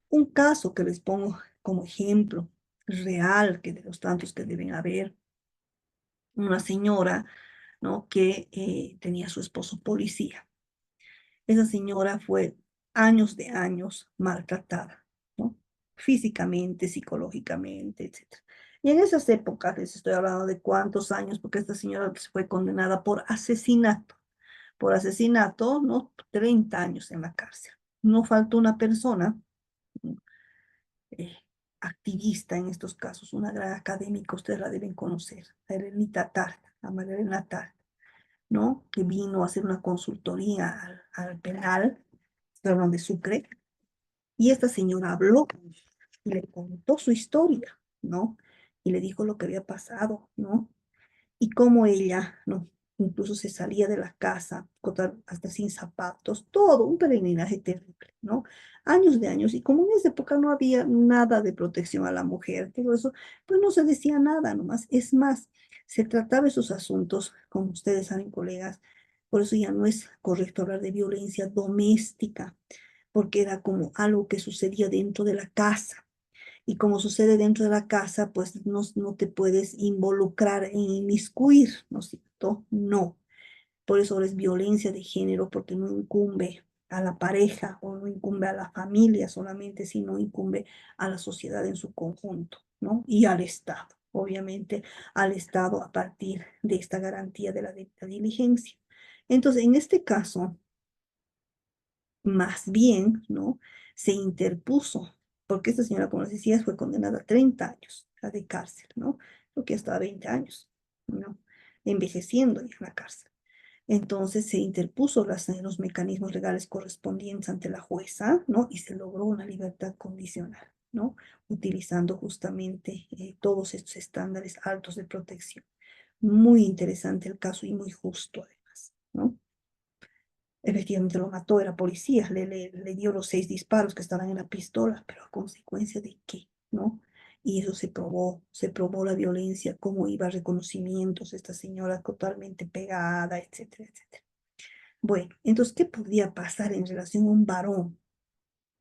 Un caso que les pongo como ejemplo real, que de los tantos que deben haber, una señora, ¿no? Que tenía a su esposo policía. Esa señora fue años de años maltratada, ¿no? Físicamente, psicológicamente, etc. Y en esas épocas, les estoy hablando de cuántos años, porque esta señora fue condenada por asesinato, ¿no? 30 años en la cárcel. No faltó una persona eh, activista en estos casos, una gran académica, ustedes la deben conocer, la María Elena Tarta, ¿no? Que vino a hacer una consultoría al penal, estoy hablando de Sucre, y esta señora habló y le contó su historia, ¿no? Y le dijo lo que había pasado, ¿no? Y cómo ella, ¿no? Incluso se salía de la casa, hasta sin zapatos, todo, un peregrinaje terrible, ¿no? Años de años, y como en esa época no había nada de protección a la mujer, todo eso, pues no se decía nada nomás. Es más, se trataba esos asuntos, como ustedes saben, colegas, por eso ya no es correcto hablar de violencia doméstica, porque era como algo que sucedía dentro de la casa. Y como sucede dentro de la casa, pues no te puedes involucrar en inmiscuir, ¿no es cierto? No. Por eso ahora es violencia de género, porque no incumbe a la pareja o no incumbe a la familia solamente, sino incumbe a la sociedad en su conjunto, ¿no? Y al Estado, obviamente, al Estado a partir de esta garantía de la debida diligencia. Entonces, en este caso, más bien, ¿no? Se interpuso, porque esta señora, como les decía, fue condenada a 30 años de cárcel, ¿no? Creo que hasta 20 años, ¿no? Envejeciendo ya en la cárcel. Entonces se interpuso los mecanismos legales correspondientes ante la jueza, ¿no? Y se logró una libertad condicional, ¿no? Utilizando justamente todos estos estándares altos de protección. Muy interesante el caso y muy justo además, ¿no? Efectivamente lo mató, era policía, le dio los 6 disparos que estaban en la pistola, pero a consecuencia de qué, ¿no? Y eso se probó la violencia, cómo iba a reconocimientos, esta señora totalmente pegada, etcétera, etcétera. Bueno, entonces, ¿qué podría pasar en relación a un varón?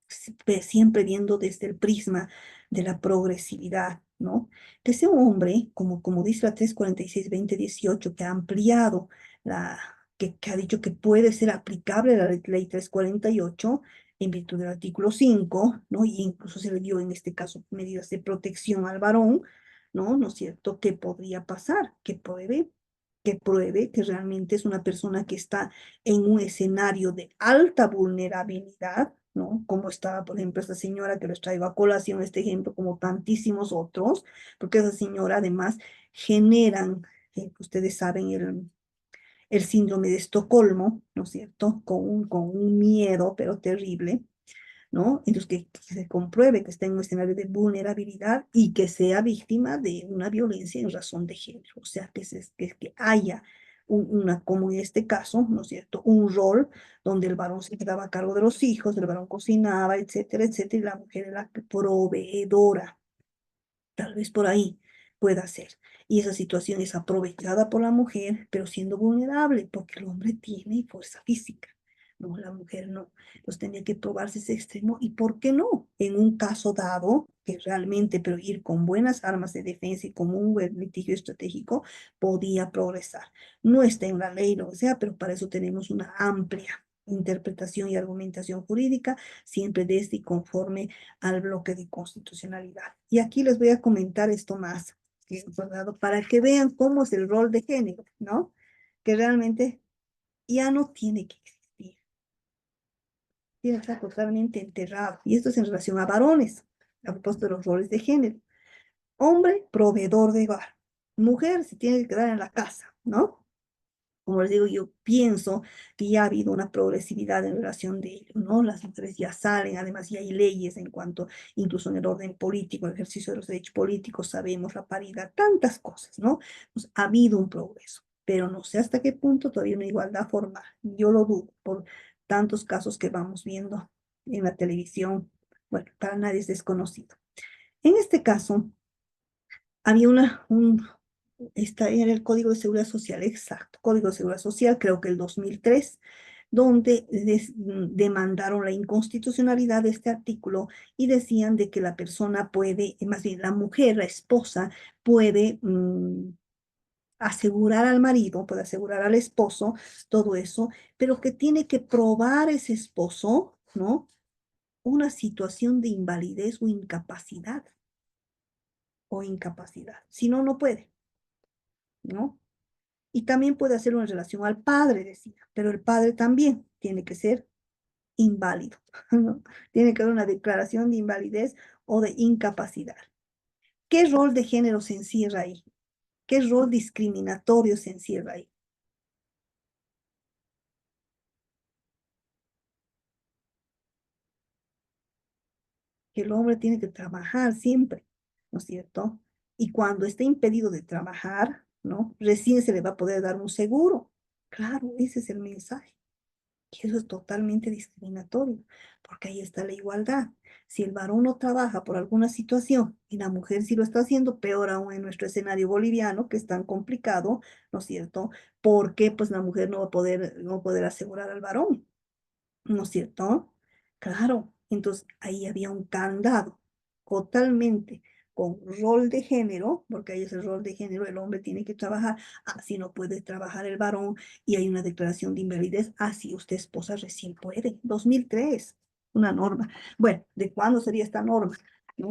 Siempre viendo desde el prisma de la progresividad, ¿no? Que sea un hombre, como dice la 346-2018, que ha ampliado que ha dicho que puede ser aplicable la ley 348 en virtud del artículo 5, ¿no? Y incluso se le dio en este caso medidas de protección al varón, ¿no? ¿No es cierto? ¿Qué podría pasar? Que pruebe que realmente es una persona que está en un escenario de alta vulnerabilidad, ¿no? Como estaba, por ejemplo, esta señora que les traigo a colación, este ejemplo, como tantísimos otros, porque esa señora además generan que ustedes saben, el síndrome de Estocolmo, ¿no es cierto? Con un miedo, pero terrible, ¿no? Entonces, que se compruebe que está en un escenario de vulnerabilidad y que sea víctima de una violencia en razón de género, o sea, que haya como en este caso, ¿no es cierto?, un rol donde el varón se quedaba a cargo de los hijos, el varón cocinaba, etcétera, etcétera, y la mujer era proveedora. Tal vez por ahí pueda ser. Y esa situación es aprovechada por la mujer, pero siendo vulnerable, porque el hombre tiene fuerza física, no, la mujer no. Entonces tenía que probarse ese extremo. ¿Y por qué no? En un caso dado, que realmente, pero ir con buenas armas de defensa y con un buen litigio estratégico, podía progresar. No está en la ley, lo que sea, pero para eso tenemos una amplia interpretación y argumentación jurídica, siempre desde y conforme al bloque de constitucionalidad. Y aquí les voy a comentar esto más, para que vean cómo es el rol de género, ¿no? Que realmente ya no tiene que existir. Tiene que estar totalmente enterrado. Y esto es en relación a varones, a propósito de los roles de género. Hombre, proveedor de hogar. Mujer se tiene que quedar en la casa, ¿no? Como les digo, yo pienso que ya ha habido una progresividad en relación de ello, ¿no? Las mujeres ya salen, además ya hay leyes en cuanto, incluso en el orden político, el ejercicio de los derechos políticos, sabemos la paridad, tantas cosas, ¿no? Pues ha habido un progreso, pero no sé hasta qué punto todavía una igualdad formal. Yo lo dudo por tantos casos que vamos viendo en la televisión. Bueno, para nadie es desconocido. En este caso, había era el Código de Seguridad Social, exacto, Código de Seguridad Social, creo que el 2003, donde demandaron la inconstitucionalidad de este artículo y decían de que la persona puede, más bien la mujer, la esposa, puede asegurar al marido, puede asegurar al esposo, todo eso, pero que tiene que probar ese esposo, ¿no? Una situación de invalidez o incapacidad. Si no, no puede, ¿no? Y también puede hacerlo en relación al padre, decía, pero el padre también tiene que ser inválido, ¿no? Tiene que haber una declaración de invalidez o de incapacidad. ¿Qué rol de género se encierra ahí? ¿Qué rol discriminatorio se encierra ahí? Que el hombre tiene que trabajar siempre, ¿no es cierto? Y cuando esté impedido de trabajar, ¿no? Recién se le va a poder dar un seguro. Claro, ese es el mensaje. Y eso es totalmente discriminatorio, porque ahí está la igualdad. Si el varón no trabaja por alguna situación y la mujer sí lo está haciendo, peor aún en nuestro escenario boliviano, que es tan complicado, ¿no es cierto? Porque pues la mujer no va a poder asegurar al varón, ¿no es cierto? Claro, entonces ahí había un candado totalmente con rol de género, porque ahí es el rol de género, el hombre tiene que trabajar, si no puede trabajar el varón y hay una declaración de invalidez, si usted esposa recién puede, 2003, una norma. Bueno, ¿de cuándo sería esta norma? ¿No?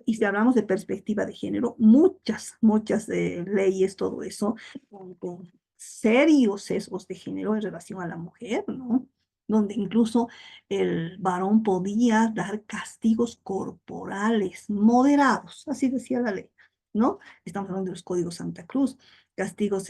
Y si hablamos de perspectiva de género, muchas leyes, todo eso, con serios sesgos de género en relación a la mujer, ¿no? Donde incluso el varón podía dar castigos corporales moderados, así decía la ley, ¿no? Estamos hablando de los códigos Santa Cruz, castigos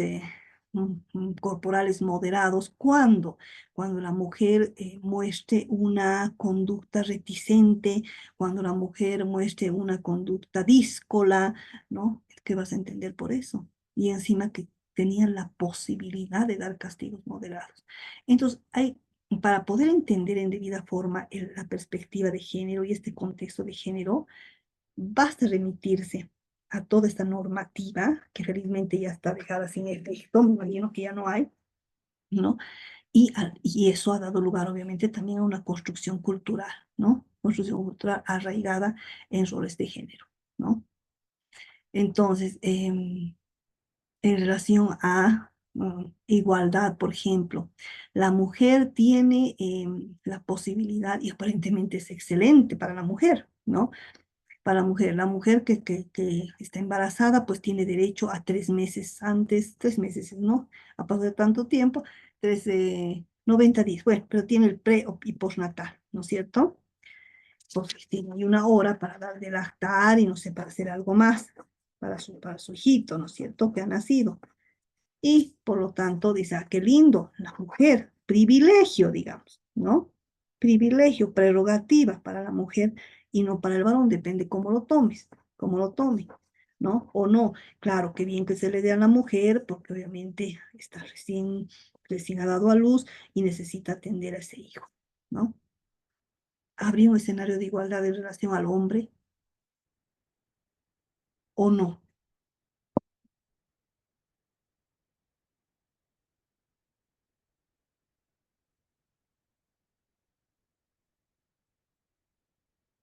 corporales moderados. ¿Cuándo? Cuando la mujer muestre una conducta reticente, cuando la mujer muestre una conducta díscola, ¿no? ¿Qué vas a entender por eso? Y encima que tenían la posibilidad de dar castigos moderados. Entonces, para poder entender en debida forma la perspectiva de género y este contexto de género, basta remitirse a toda esta normativa, que felizmente ya está dejada sin efecto, me imagino que ya no hay, ¿no? Y eso ha dado lugar, obviamente, también a una construcción cultural, ¿no? Construcción cultural arraigada en roles de género, ¿no? Entonces, en relación a igualdad, por ejemplo, la mujer tiene la posibilidad, y aparentemente es excelente para la mujer, ¿no? Para la mujer que está embarazada, pues tiene derecho a 3 meses antes, 3 meses, ¿no? A pasar de tanto tiempo, 90 días, bueno, pero tiene el pre y postnatal, ¿no es cierto? Entonces tiene una hora para dar de lactar y no sé, para hacer algo más para su hijito, ¿no es cierto?, que ha nacido. Y por lo tanto dice, ah, qué lindo, la mujer, privilegio, digamos, ¿no? Privilegio, prerrogativa para la mujer y no para el varón, depende cómo lo tomes, cómo lo tome, ¿no? O no, claro, qué bien que se le dé a la mujer, porque obviamente está recién ha dado a luz y necesita atender a ese hijo, ¿no? ¿Habría un escenario de igualdad en relación al hombre o no?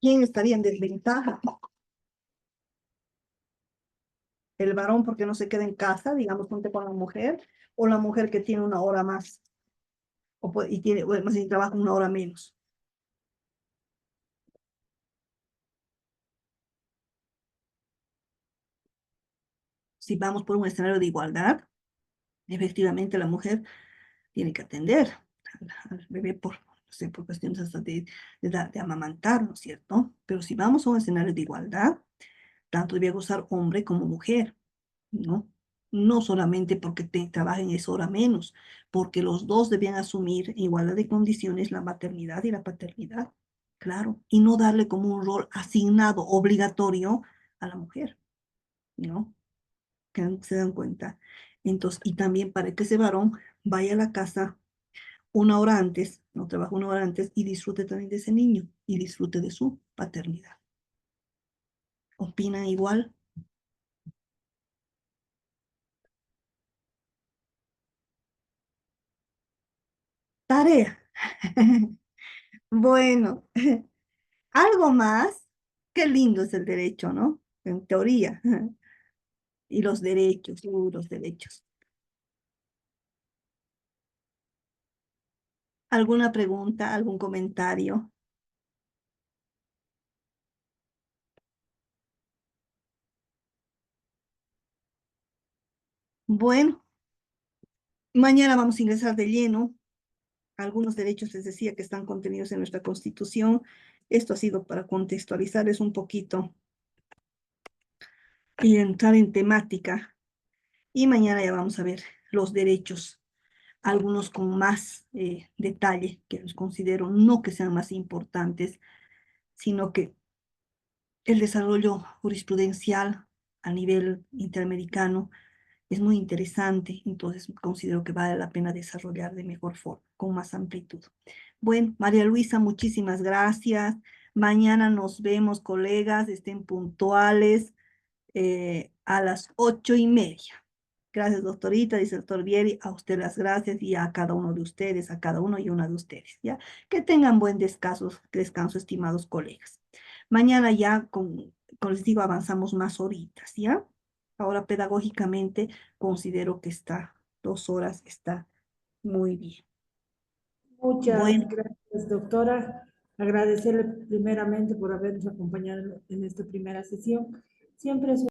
¿Quién estaría en desventaja? El varón porque no se queda en casa, digamos, ponte con la mujer, o la mujer que tiene una hora más, y tiene, bueno, más bien trabaja una hora menos. Si vamos por un escenario de igualdad, efectivamente la mujer tiene que atender al bebé por, no sé, por cuestiones hasta de amamantar, ¿no es cierto? Pero si vamos a un escenario de igualdad, tanto debe gozar hombre como mujer, ¿no? No solamente porque trabajen esa hora menos, porque los dos debían asumir en igualdad de condiciones la maternidad y la paternidad, claro, y no darle como un rol asignado, obligatorio a la mujer, ¿no? Que se dan cuenta. Entonces, y también para que ese varón vaya a la casa una hora antes, no trabaja una hora antes, y disfrute también de ese niño, y disfrute de su paternidad. ¿Opinan igual? Tarea. Bueno, algo más. Qué lindo es el derecho, ¿no? En teoría. Y los derechos, los derechos. ¿Alguna pregunta, algún comentario? Bueno, mañana vamos a ingresar de lleno. Algunos derechos les decía que están contenidos en nuestra Constitución. Esto ha sido para contextualizarles un poquito y entrar en temática. Y mañana ya vamos a ver los derechos, algunos con más detalle, que los considero no que sean más importantes, sino que el desarrollo jurisprudencial a nivel interamericano es muy interesante, entonces considero que vale la pena desarrollar de mejor forma, con más amplitud. Bueno, María Luisa, muchísimas gracias. Mañana nos vemos, colegas, estén puntuales a las 8:30. Gracias, doctorita, dice el doctor Vieri, a usted las gracias y a cada uno de ustedes, a cada uno y una de ustedes, ¿ya? Que tengan buen descanso, estimados colegas. Mañana ya, como les digo, avanzamos más horitas, ¿ya? Ahora pedagógicamente considero que 2 horas está muy bien. Muchas Bueno. gracias, doctora. Agradecerle primeramente por habernos acompañado en esta primera sesión. Siempre es